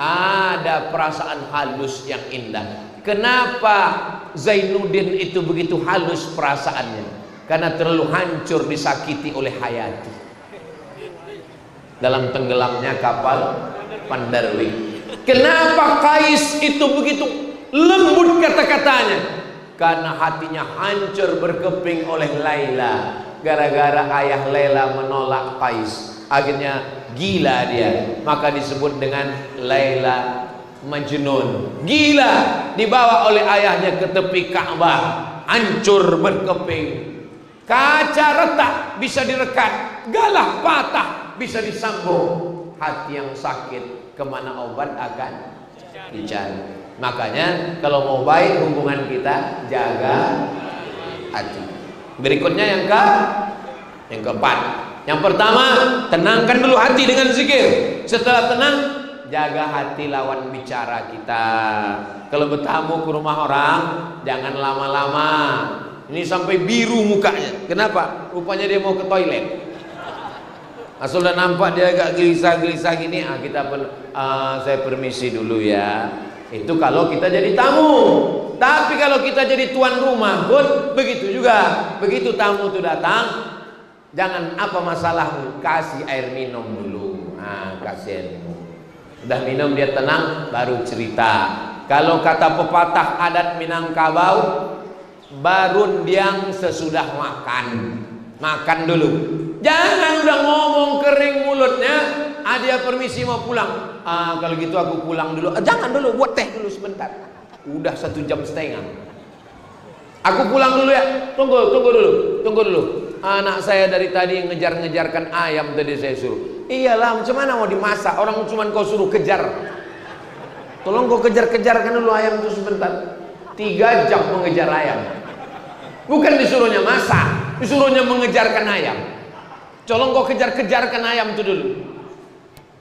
ada perasaan halus yang indah. Kenapa Zainuddin itu begitu halus perasaannya? Karena terlalu hancur disakiti oleh Hayati dalam tenggelamnya kapal Pandarwi. Kenapa Kais itu begitu lembut kata-katanya? Karena hatinya hancur berkeping oleh Laila. Gara-gara ayah Laila menolak Qais, akhirnya gila dia. Maka disebut dengan Laila Majnun. Gila, dibawa oleh ayahnya ke tepi Ka'bah, hancur berkeping. Kaca retak bisa direkat, galah patah bisa disambung. Hati yang sakit, kemana obat akan dicari. Makanya kalau mau baik hubungan kita, jaga hati. Berikutnya yang keempat. Yang pertama, tenangkan dulu hati dengan zikir. Setelah tenang, jaga hati lawan bicara kita. Kalau bertamu ke rumah orang, jangan lama-lama. Ini sampai biru mukanya. Kenapa? Rupanya dia mau ke toilet. Sudah nampak dia agak gelisah-gelisah gini, saya permisi dulu ya. Itu kalau kita jadi tamu. Tapi kalau kita jadi tuan rumah pun begitu juga. Begitu tamu itu datang, jangan apa masalahmu, kasih air minum dulu. Kasih air minum. Udah minum dia tenang, baru cerita. Kalau kata pepatah adat Minangkabau, barun diang sesudah makan. Makan dulu. Jangan udah ngomong kering mulutnya, dia permisi mau pulang. Kalau gitu aku pulang dulu. Jangan dulu, buat teh dulu sebentar. Udah 1,5 jam. Aku pulang dulu ya. Tunggu dulu. Anak saya dari tadi ngejar-ngejarkan ayam tadi saya suruh. Iyalah, macam mana mau dimasak? Orang cuma kau suruh kejar. Tolong kau kejar-kejarkan dulu ayam itu sebentar. 3 jam mengejar ayam. Bukan disuruhnya masak, disuruhnya mengejarkan ayam. Tolong kau kejar-kejarkan ayam itu dulu.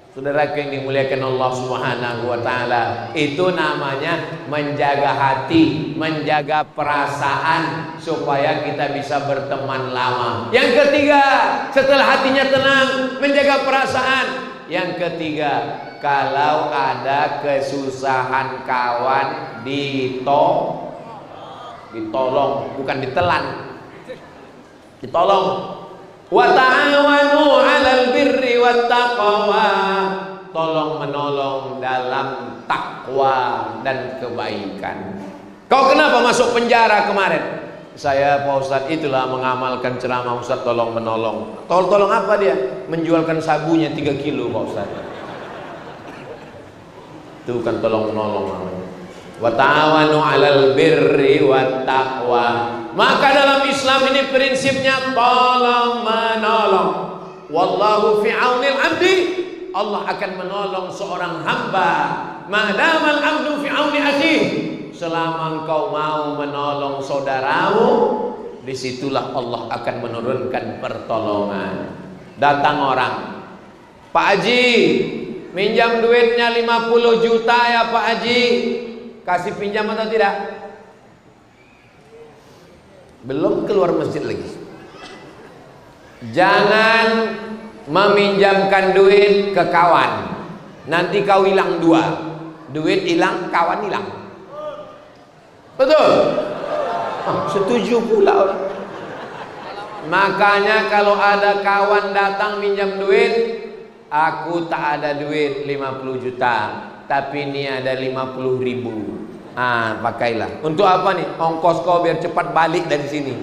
Saudara yang dimuliakan Allah Subhanahu wa taala, itu namanya menjaga hati, menjaga perasaan supaya kita bisa berteman lama. Yang ketiga, setelah hatinya tenang, menjaga perasaan. Yang ketiga, kalau ada kesusahan kawan ditolong, bukan ditelan. Ditolong. Wa ta'awanu 'alal birri wat taqwa. Tolong menolong dalam takwa dan kebaikan. Kau kenapa masuk penjara kemarin? Saya Pak Ustadz itulah mengamalkan ceramah Ustadz tolong menolong. Tolong apa dia? Menjualkan sabunya 3 kilo Pak Ustadz. Itu bukan tolong menolong namanya. Wa ta'awanu 'alal birri wat taqwa. Maka dalam Islam ini prinsipnya tolong menolong. Wallahu fi 'aunil 'abdi. Allah akan menolong seorang hamba. Madamal 'abdu fi 'auni akhihi. Selama engkau mau menolong saudaramu, disitulah Allah akan menurunkan pertolongan. Datang orang, Pak Haji, minjam duitnya 50 juta ya Pak Haji. Kasih pinjam atau tidak? Belum keluar masjid lagi. Jangan meminjamkan duit ke kawan. Nanti kau hilang dua. Duit hilang, kawan hilang. Betul? Setuju pula orang. Makanya kalau ada kawan datang minjam duit, aku tak ada duit 50 juta, tapi ini ada 50 ribu. Pakailah. Untuk apa nih? Ongkos kau biar cepat balik dari sini.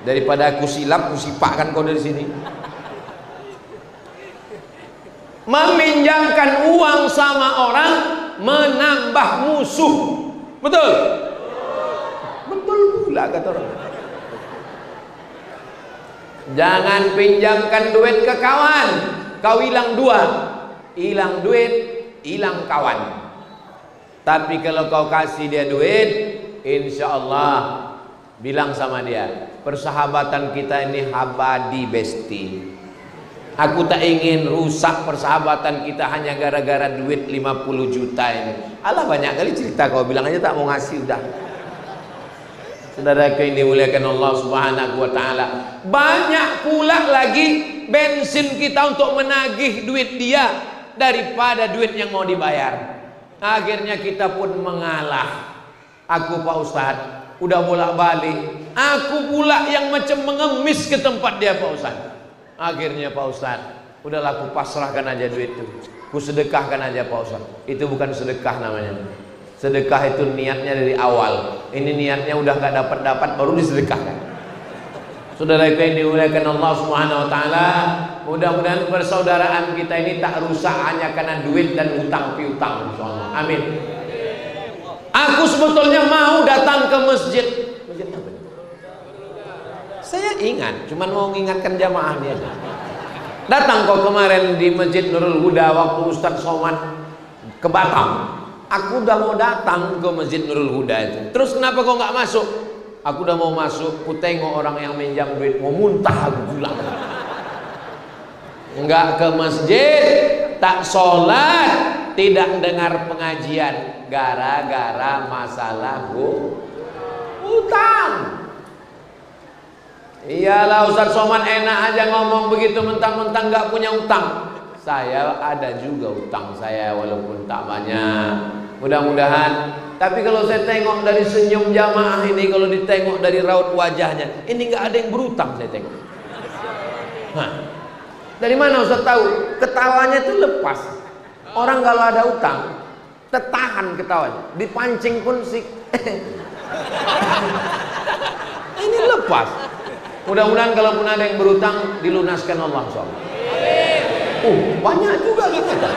Daripada aku silap, aku sipakkan kau dari sini. Meminjamkan uang sama orang menambah musuh. Betul? Betul pula kata orang. Jangan pinjamkan duit ke kawan. Kau hilang dua. Hilang duit, hilang kawan. Tapi kalau kau kasih dia duit, insya Allah bilang sama dia, persahabatan kita ini abadi besti. Aku tak ingin rusak persahabatan kita hanya gara-gara duit 50 juta ini. Alah banyak kali cerita kau bilang aja tak mau ngasih udah. Saudara yang dimuliakan Allah Subhanahu wa taala, banyak pula lagi bensin kita untuk menagih duit dia daripada duit yang mau dibayar. Akhirnya kita pun mengalah. Aku Pak Ustadz udah bolak-balik, aku pula yang macam mengemis ke tempat dia Pak Ustadz. Akhirnya Pak Ustadz, udahlah aku pasrahkan aja duit itu, aku sedekahkan aja Pak Ustadz. Itu bukan sedekah namanya. Sedekah itu niatnya dari awal. Ini niatnya udah gak dapat baru disedekahkan. Saudara yang dimuliakan Allah Subhanahu wa taala, mudah-mudahan persaudaraan kita ini tak rusak hanya karena duit dan utang piutang insyaallah. Amin. Aku sebetulnya mau datang ke masjid. Masjid apa? Saya ingat, cuman mau mengingatkan jamaah dia. Datang kau kemarin di Masjid Nurul Huda waktu Ustadz Somad ke Batam. Aku udah mau datang ke Masjid Nurul Huda itu. Terus kenapa kau nggak masuk? Aku udah mau masuk, ku tengok orang yang minjam duit, mau muntah aku pulang. Enggak ke masjid, tak sholat, tidak dengar pengajian, gara-gara masalah utang. Iyalah Ustadz Somad enak aja ngomong begitu mentang-mentang nggak punya utang. Saya ada juga utang saya walaupun tak banyak. Mudah-mudahan. Tapi kalau saya tengok dari senyum jamaah ini, kalau ditengok dari raut wajahnya, ini nggak ada yang berutang saya tengok. Dari mana Ustaz tahu? Ketawanya itu lepas. Orang kalau ada utang, tertahan ketawanya. Dipancing pun sih. Ini lepas. Mudah-mudahan kalaupun ada yang berutang, dilunaskan Allah SWT. Banyak juga kita.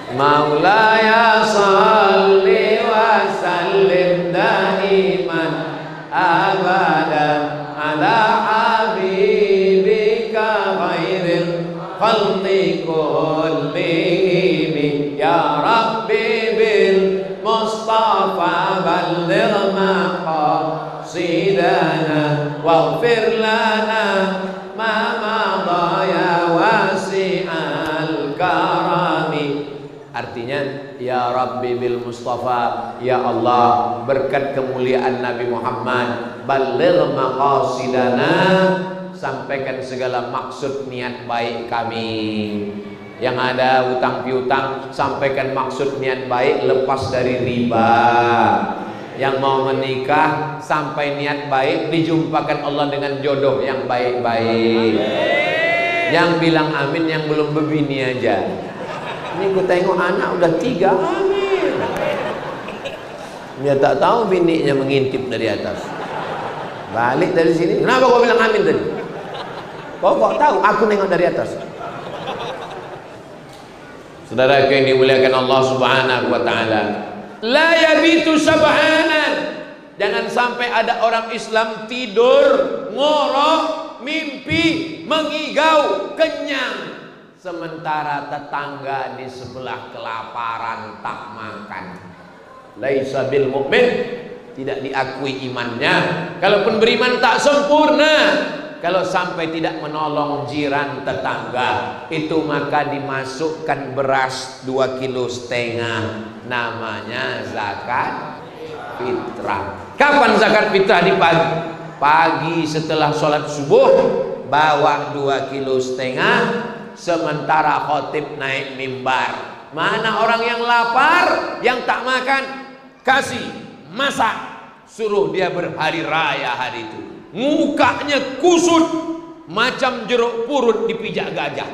Maulaya salli wa sallim daiman abadan ala habibika khairil khalqi kullihim ya Rabbi bil Mustafa balligh maqasidana waghfir lana ma madha karami. Artinya, ya Rabbi bil Mustafa, ya Allah berkat kemuliaan Nabi Muhammad, baligh maqasidana, sampaikan segala maksud niat baik kami. Yang ada hutang piutang, sampaikan maksud niat baik, lepas dari riba. Yang mau menikah, sampai niat baik, dijumpakan Allah dengan jodoh yang baik-baik. Yang bilang amin yang belum berbini aja. Ini gue tengok anak udah 3, amin. Dia tak tahu bininya mengintip dari atas. Balik dari sini, kenapa gue bilang amin tadi? Kau kok tahu? Aku nengok dari atas. Saudara yang dimuliakan Allah Subhanahu wa taala, la yabitu sab'anan. Jangan sampai ada orang Islam tidur, ngorok, mimpi, mengigau, kenyang, sementara tetangga di sebelah kelaparan tak makan. Laisa bil mukmin, tidak diakui imannya. Kalaupun beriman tak sempurna. Kalau sampai tidak menolong jiran tetangga, itu maka dimasukkan beras 2,5 kilo, namanya zakat fitrah. Kapan zakat fitrah? Di pagi. Pagi setelah sholat subuh, bawa 2,5 kilo, sementara khotib naik mimbar. Mana orang yang lapar, yang tak makan, kasih, masak, suruh dia berhari raya hari itu. Mukanya kusut macam jeruk purut dipijak gajah.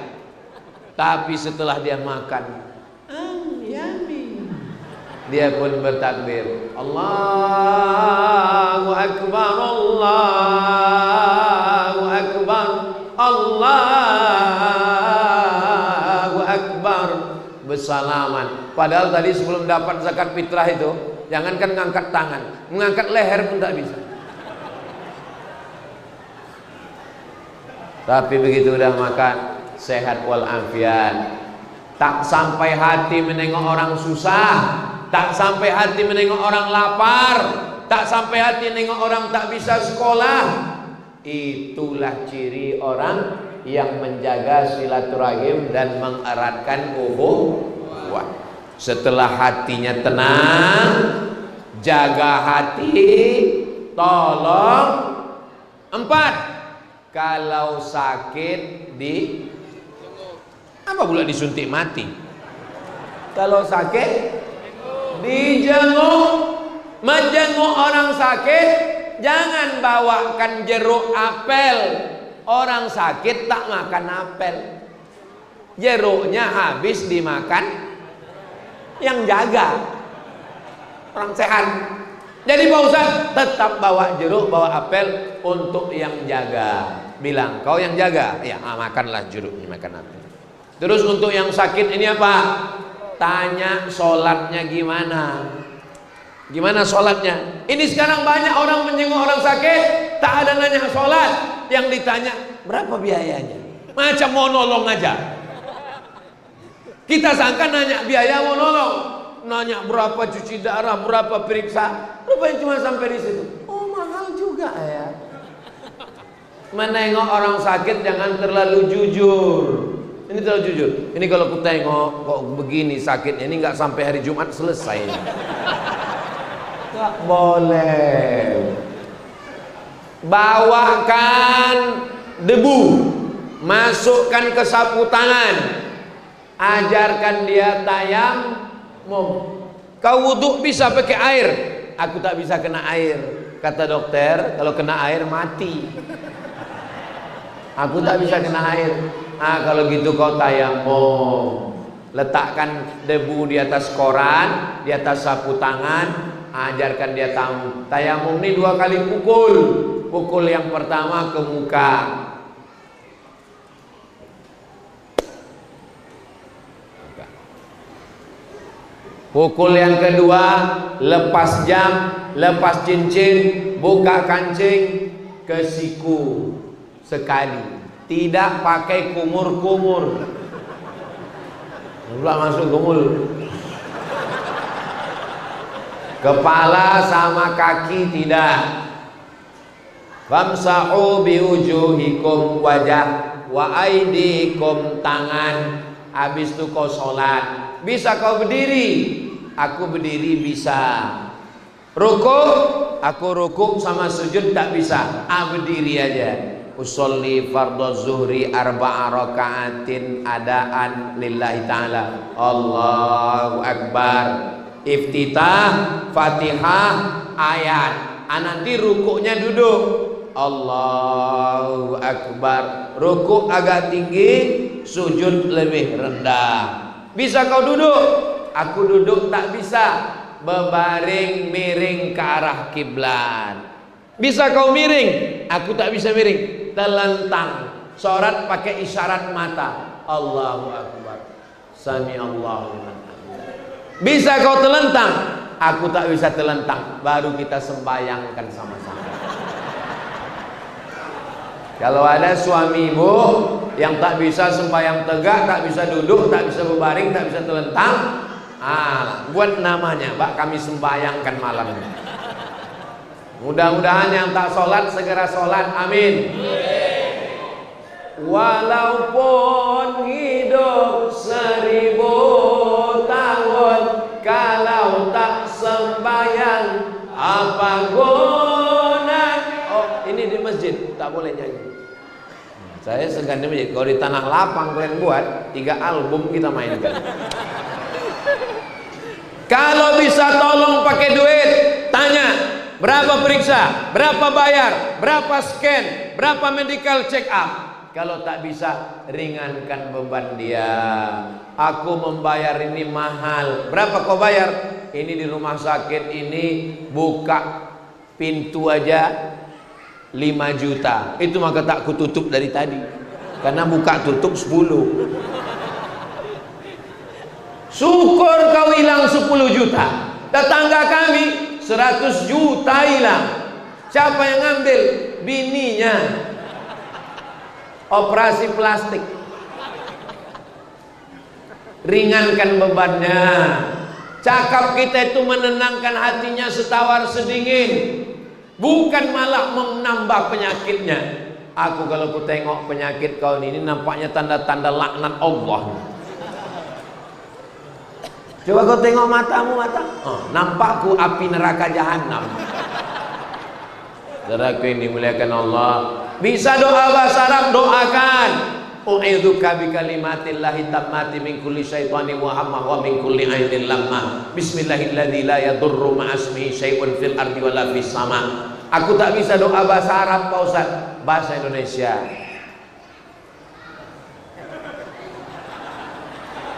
Tapi setelah dia makan, yummy, dia pun bertakbir, Allahu Akbar, Allahu Akbar, Allahu Akbar, bersalaman. Padahal tadi sebelum dapat zakat fitrah itu, jangankan ngangkat tangan, mengangkat leher pun tak bisa. Tapi begitu udah makan, sehat walafiat. Tak sampai hati menengok orang susah, tak sampai hati menengok orang lapar, tak sampai hati menengok orang tak bisa sekolah. Itulah ciri orang yang menjaga silaturahim dan mengeratkan ukhuwah. Setelah hatinya tenang, jaga hati, tolong. 4, kalau sakit di apa pula disuntik mati. Kalau sakit dijenguk. Menjenguk orang sakit, jangan bawakan jeruk apel. Orang sakit tak makan apel, jeruknya habis dimakan yang jaga orang sehat. Jadi Pak Ustaz tetap bawa jeruk, bawa apel untuk yang jaga. Bilang, kau yang jaga, ya makanlah jeruk ini, makan apel. Terus untuk yang sakit ini apa? Tanya sholatnya gimana? Gimana sholatnya? Ini sekarang banyak orang menjenguk orang sakit, tak ada nanya sholat. Yang ditanya, berapa biayanya? Macam mau nolong aja. Kita sangka nanya biaya mau nolong. Nanya berapa cuci darah, berapa periksa. Rupanya cuma sampai di situ. Oh, mahal juga ya. Menengok orang sakit jangan terlalu jujur. Ini terlalu jujur. Ini kalau ku tengok kok begini sakitnya, ini nggak sampai hari Jumat selesai. Nggak boleh. Bawakan debu, masukkan ke sapu tangan, ajarkan dia tayamum. Kau wudhu bisa pakai air, aku tak bisa kena air. Kata dokter, kalau kena air mati. Aku tak bisa kena air. Kalau gitu kau tayamum. Letakkan debu di atas koran, di atas sapu tangan, ajarkan dia tayamum ini 2 kali pukul. Pukul yang pertama ke muka, pukul yang kedua lepas jam, lepas cincin, buka kancing ke siku sekali. Tidak pakai kumur-kumur. Belum masuk kumur. Kepala sama kaki tidak. Famsahu biwujuhikum, wajah, wa aidikum, tangan. Habis itu kau sholat. Bisa kau berdiri? Aku berdiri bisa. Rukuk? Aku rukuk sama sujud tak bisa. Berdiri aja. Usolli fardhu zuhri arba'a raka'atin adaan lillahi ta'ala. Allahu akbar. Iftitah, Fatihah, ayat. Nanti rukuknya duduk. Allahu akbar. Rukuk agak tinggi, sujud lebih rendah. Bisa kau duduk? Aku duduk tak bisa. Berbaring miring ke arah kiblat. Bisa kau miring? Aku tak bisa miring. Telentang. Sholat pakai isyarat mata. Allahu akbar. Sami Allahu liman hamidah. Bisa kau telentang? Aku tak bisa telentang. Baru kita sembayangkan sama-sama. Kalau ada suami ibu yang tak bisa sembahyang tegak, tak bisa duduk, tak bisa berbaring, tak bisa telentang, buat namanya, Pak, kami sembahyangkan malam ini. Mudah-mudahan yang tak sholat segera sholat, amin. Walaupun hidup 1000 tahun, kalau tak sembahyang apa guna? Oh, ini di masjid tak boleh nyanyi. Saya segan di masjid. Kalau di tanah lapang kalian buat 3 album kita mainkan. Kalau bisa tolong pakai duit, tanya berapa periksa, berapa bayar, berapa scan, berapa medical check up. Kalau tak bisa, ringankan beban dia. Aku membayar ini mahal. Berapa kau bayar? Ini di rumah sakit ini buka pintu aja 5 juta. Itu maka tak kututup dari tadi. Karena buka tutup 10. Syukur kau hilang 10 juta. Tetangga kami 100 juta hilang. Siapa yang ngambil? Bininya. Operasi plastik. Ringankan bebannya. Cakap kita itu menenangkan hatinya setawar sedingin. Bukan malah menambah penyakitnya. Aku kalau ku tengok penyakit kau ini nampaknya tanda-tanda laknat Allah. Coba kau tengok matamu, nampakku api neraka jahanam. Saudaraku yang dimuliakan Allah, bisa doa bahasa Arab, doakan. U'idzuka bi kalimatillahi tammati min kulli syaitanin wa hamma wa min kulli ainin lamma. Bismillahilladzi la yadurru ma'asmihi syai'un fil ardi wa la fis sama. Aku tak bisa doa bahasa Arab, Pak Ustaz. Bahasa Indonesia.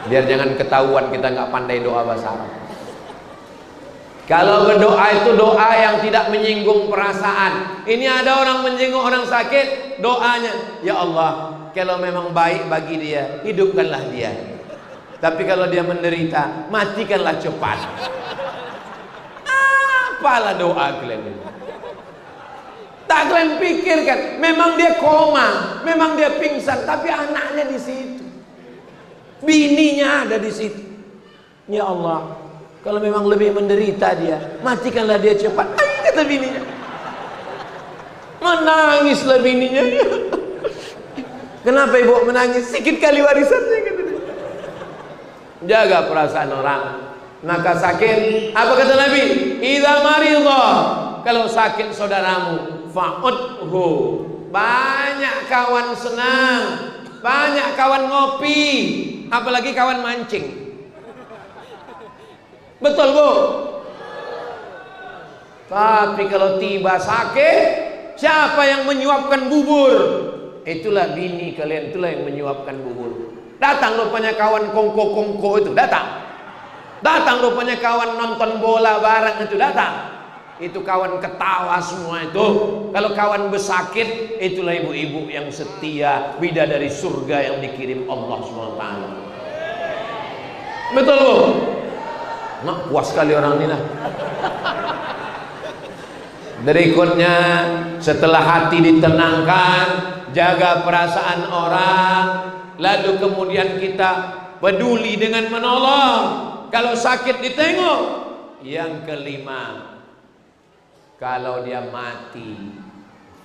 Biar jangan ketahuan kita nggak pandai doa bahasa Arab. Kalau berdoa itu doa yang tidak menyinggung perasaan. Ini ada orang menyinggung orang sakit, doanya, ya Allah, kalau memang baik bagi dia, hidupkanlah dia. Tapi kalau dia menderita, matikanlah cepat. Apalah doa kalian ini? Tak kalian pikirkan, memang dia koma, memang dia pingsan, tapi anaknya di situ. Bininya ada di situ. Ya Allah, kalau memang lebih menderita dia, matikanlah dia cepat. Kata bininya. Menangislah bininya. Kenapa ibu menangis? Sikit kali warisannya. Jaga perasaan orang. Maka sakit, apa kata Nabi? Idza maridha, kalau sakit saudaramu, fa'udhu. Banyak kawan senang, banyak kawan ngopi, apalagi kawan mancing. Betul bu? Tapi kalau tiba sakit, siapa yang menyuapkan bubur? Itulah bini kalian, itulah yang menyuapkan bubur. Datang rupanya kawan kongko-kongko itu, datang. Datang rupanya kawan nonton bola bareng itu, datang. Itu kawan ketawa semua itu. Kalau kawan bersakit, itulah ibu-ibu yang setia, bidadari surga yang dikirim Allah SWT. Betul bu? Mak puas sekali orang ini lah. Berikutnya, setelah hati ditenangkan, jaga perasaan orang, lalu kemudian kita peduli dengan menolong. Kalau sakit ditengok. Yang kelima, kalau dia mati,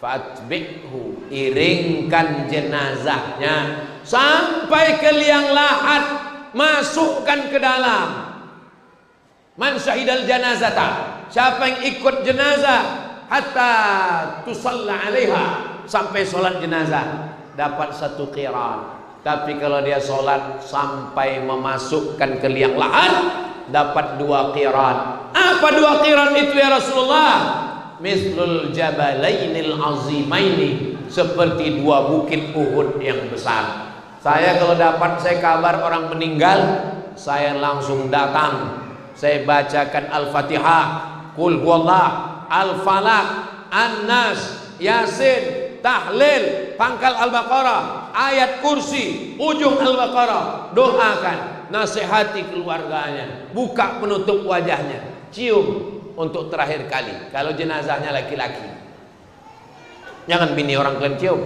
fatbihu, iringkan jenazahnya sampai ke liang lahat, masukkan ke dalam. Man syahidal janazata, siapa yang ikut jenazah hatta tusalla alaiha, sampai sholat jenazah, dapat 1 qiran. Tapi kalau dia sholat sampai memasukkan ke liang lahat, dapat 2 qiran. Apa 2 qiran itu ya Rasulullah? Mislul jabalainil azimaini, seperti 2 bukit Uhud yang besar. Saya kalau dapat saya kabar orang meninggal, saya langsung datang. Saya bacakan Al-Fatihah, Qul huwallah, Al-Falaq, An-Nas, Yasin, tahlil, pangkal Al-Baqarah, ayat kursi, ujung Al-Baqarah. Doakan, nasihati keluarganya, buka penutup wajahnya, cium untuk terakhir kali. Kalau jenazahnya laki-laki, jangan bini orang kalian cium.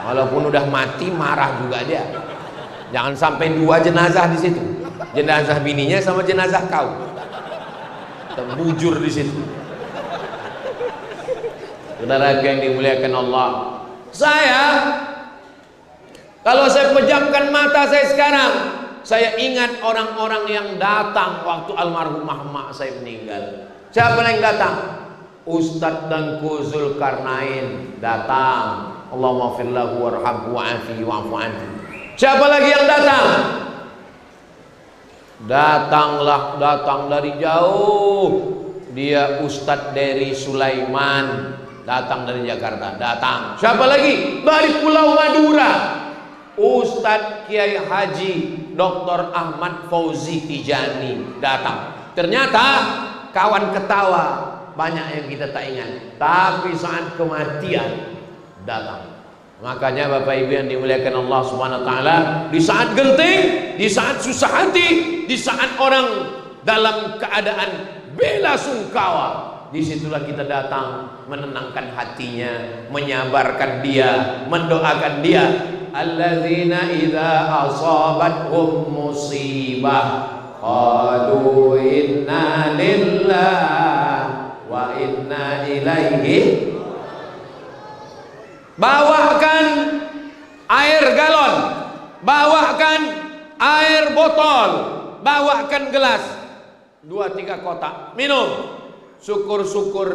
Walaupun udah mati marah juga dia. Jangan sampai 2 jenazah di situ, jenazah bininya sama jenazah kau, terbujur di situ. Saudara yang dimuliakan Allah, kalau saya pejamkan mata saya sekarang, saya ingat orang-orang yang datang waktu almarhumah mak saya meninggal. Siapa yang datang? Ustadz Tengku Zulkarnain datang. Allahumma firlahu warhamhu wa'afihi wa'fu anhu. Siapa lagi yang datang? Datang dari jauh. Dia Ustadz dari Sulaiman, datang dari Jakarta, datang. Siapa lagi? Dari Pulau Madura, Ustadz Kiai Haji Dr. Ahmad Fauzi Tijani datang. Ternyata kawan ketawa banyak yang kita tak ingat, tapi saat kematian datang. Makanya Bapak Ibu yang dimuliakan Allah Subhanahu wa taala, di saat genting, di saat susah hati, di saat orang dalam keadaan bela sungkawa, disitulah kita datang menenangkan hatinya, menyabarkan dia, mendoakan dia. Alladzina idza asabathum musibah qalu inna lillahi wa inna ilaihi. Bawakan air galon, bawakan air botol, bawakan gelas, 2-3 kotak, minum. Syukur-syukur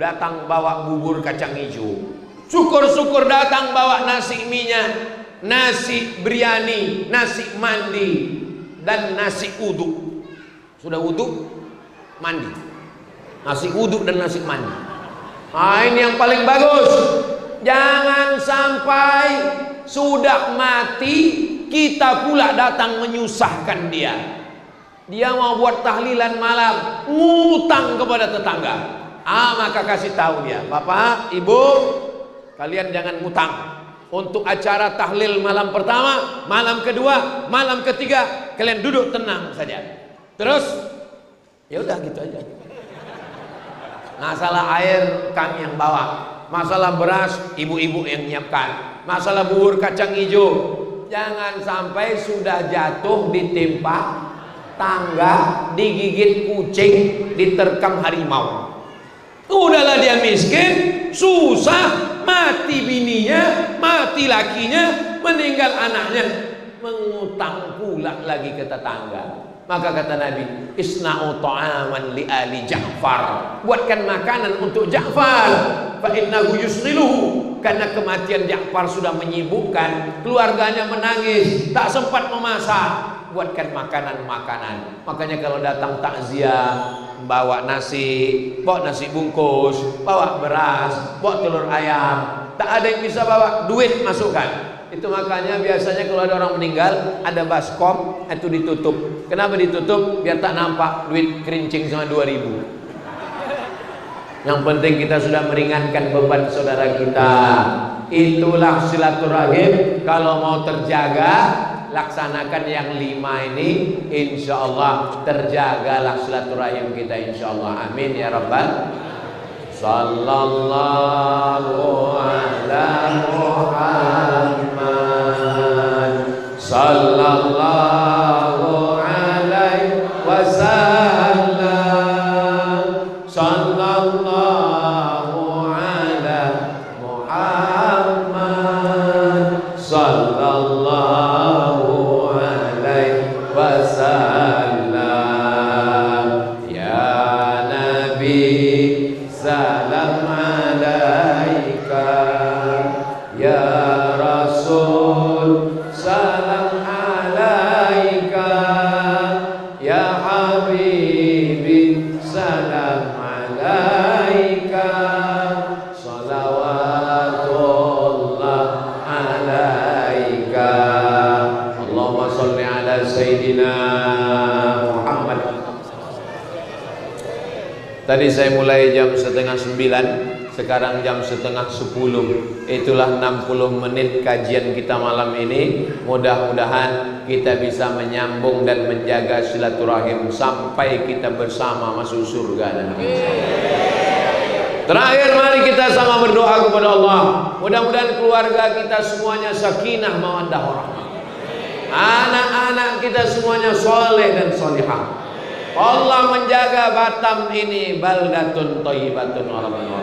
datang bawa bubur kacang hijau, syukur-syukur datang bawa nasi minyak, nasi biryani, nasi mandi, dan nasi uduk. Sudah uduk, mandi, nasi uduk dan nasi mandi. Nah, ini yang paling bagus. Jangan sampai sudah mati kita pula datang menyusahkan dia. Dia mau buat tahlilan malam, ngutang kepada tetangga. Maka kasih tahu dia, Bapak, Ibu, kalian jangan ngutang. Untuk acara tahlil malam pertama, malam kedua, malam ketiga, kalian duduk tenang saja. Terus, ya udah gitu aja. Masalah air kami yang bawa, masalah beras ibu-ibu yang nyiapkan, masalah bubur kacang hijau, jangan sampai sudah jatuh ditimpa tangga, digigit kucing, diterkam harimau. Udahlah dia miskin, susah, mati bininya, mati lakinya, meninggal anaknya, mengutang pula lagi ke tetangga. Maka kata Nabi, isna'u ta'aman li ali Ja'far, buatkan makanan untuk Ja'far, fa innahu yusghiluhu, karena kematian Ja'far sudah menyibukkan, keluarganya menangis, tak sempat memasak. Buatkan makanan-makanan. Makanya kalau datang takziah, bawa nasi bungkus, bawa beras, bawa telur ayam, tak ada yang bisa bawa duit, masukkan. Itu makanya biasanya kalau ada orang meninggal, ada baskom itu ditutup. Kenapa ditutup? Biar tak nampak duit kerincing sama 2.000. Yang penting kita sudah meringankan beban saudara kita. Itulah silaturahim. Kalau mau terjaga, laksanakan yang 5 ini, insya Allah terjagalah silaturahim kita, insya Allah. Amin ya rabbal. Sallallahu ala Muhammad, sallallahu alaihi wasallam, sallallahu ala Muhammad, sallallahu Rasul salam alaika, ya Habibi salam alaika, salawatullah alaika. Allahumma salli ala Sayyidina Muhammad. Tadi saya mulai jam 8:30, sekarang jam 9:30. Itulah 60 menit kajian kita malam ini. Mudah-mudahan kita bisa menyambung dan menjaga silaturahim sampai kita bersama masuk surga nanti. Terakhir, mari kita sama berdoa kepada Allah. Mudah-mudahan keluarga kita semuanya sakinah mawaddah warahmah. Anak-anak kita semuanya soleh dan solihah. Allah menjaga Batam ini baldatun thayyibatun wa rabbul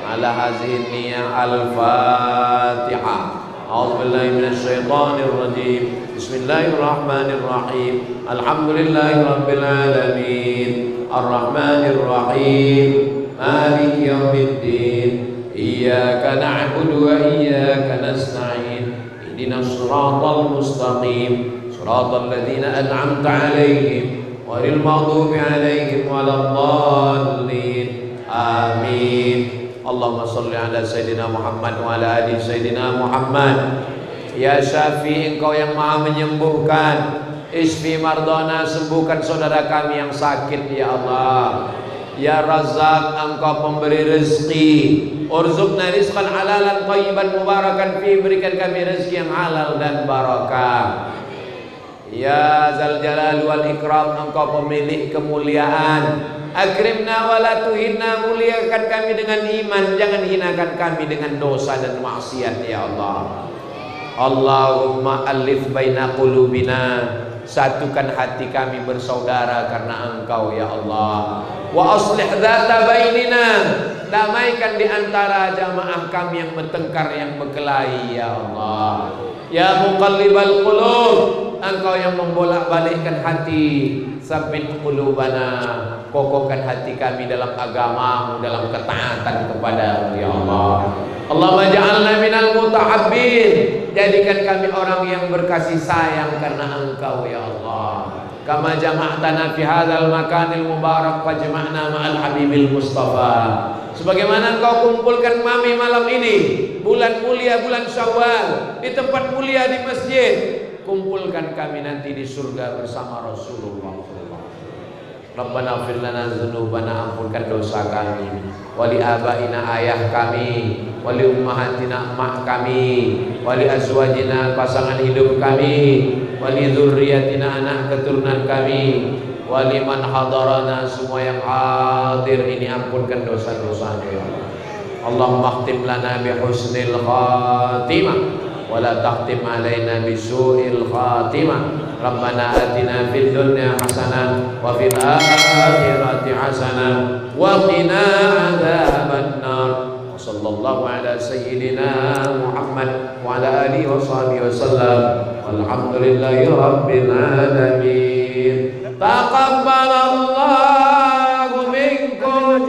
ala hazihi niyah al-Fatihah. A'udzu billahi minasy syaithanir rajim. Bismillahirrahmanirrahim. Alhamdulillahi rabbil alamin. Arrahmanir rahim. Maliki yaumiddin. Iyyaka na'budu wa iyyaka nasta'in. Ihdinas siratal mustaqim. Siratal ladzina an'amta 'alaihim ghairil maghdubi 'alaihim waladdallin. Amin. Allahumma salli ala Sayyidina Muhammad wa ala ali Sayyidina Muhammad. Ya Syafi', Engkau yang maha menyembuhkan. Isfi mardana, sembuhkan saudara kami yang sakit ya Allah. Ya Razzaq, Engkau pemberi rezeki. Urzuqna rizqan halalan thayyiban mubarakan fi, berikan kami rezeki yang halal dan barakah. Ya Zal Jalal wal Ikram, Engkau pemilik kemuliaan. Akrimna wa la tuhinna, muliakan kami dengan iman, jangan hinakan kami dengan dosa dan maksiat ya Allah. Allahumma alif baina qulubina, satukan hati kami bersaudara karena Engkau ya Allah. Wa aslih dzata bainina, damaikan di antara jamaah kami yang bertengkar, yang berkelahi ya Allah. Ya muqallibal qulub, Engkau yang membolak-balikkan hati, sabbit qulubana, kokohkan hati kami dalam agamamu, dalam ketaatan kepada-Mu ya Allah. Allahumma ja'alna minal mutahabbin, jadikan kami orang yang berkasih sayang karena Engkau ya Allah. Kama jama'tana fi hadzal makanil mubarak fajma'na ma'al habibil mustafa. Sebagaimana Engkau kumpulkan kami malam ini, bulan mulia, bulan Syawal, di tempat mulia di masjid, kumpulkan kami nanti di surga bersama Rasulullah. Rabbana fir lana dzunubana, ampunkan dosa kami, wali abaina, ayah kami, wali ummahatina, emak kami, wali azwajina, pasangan hidup kami, wali dzurriyyatina, anak keturunan kami, wali man hadarana, semua yang hadir ini ampunkan dosa-dosanya ya Allah. Allahumma khtim lana bi husnil khatimah wa la takhtim alaina bi su'il khatimah. Rabbana atina fid dunya hasanah wa fil akhirati hasanah wa qina adzaban nar. Sallallahu ala sayyidina Muhammad wa ala alihi wa sahbihi wasallam. Walhamdulillahi rabbil alamin. Taqabbalallahu minkum.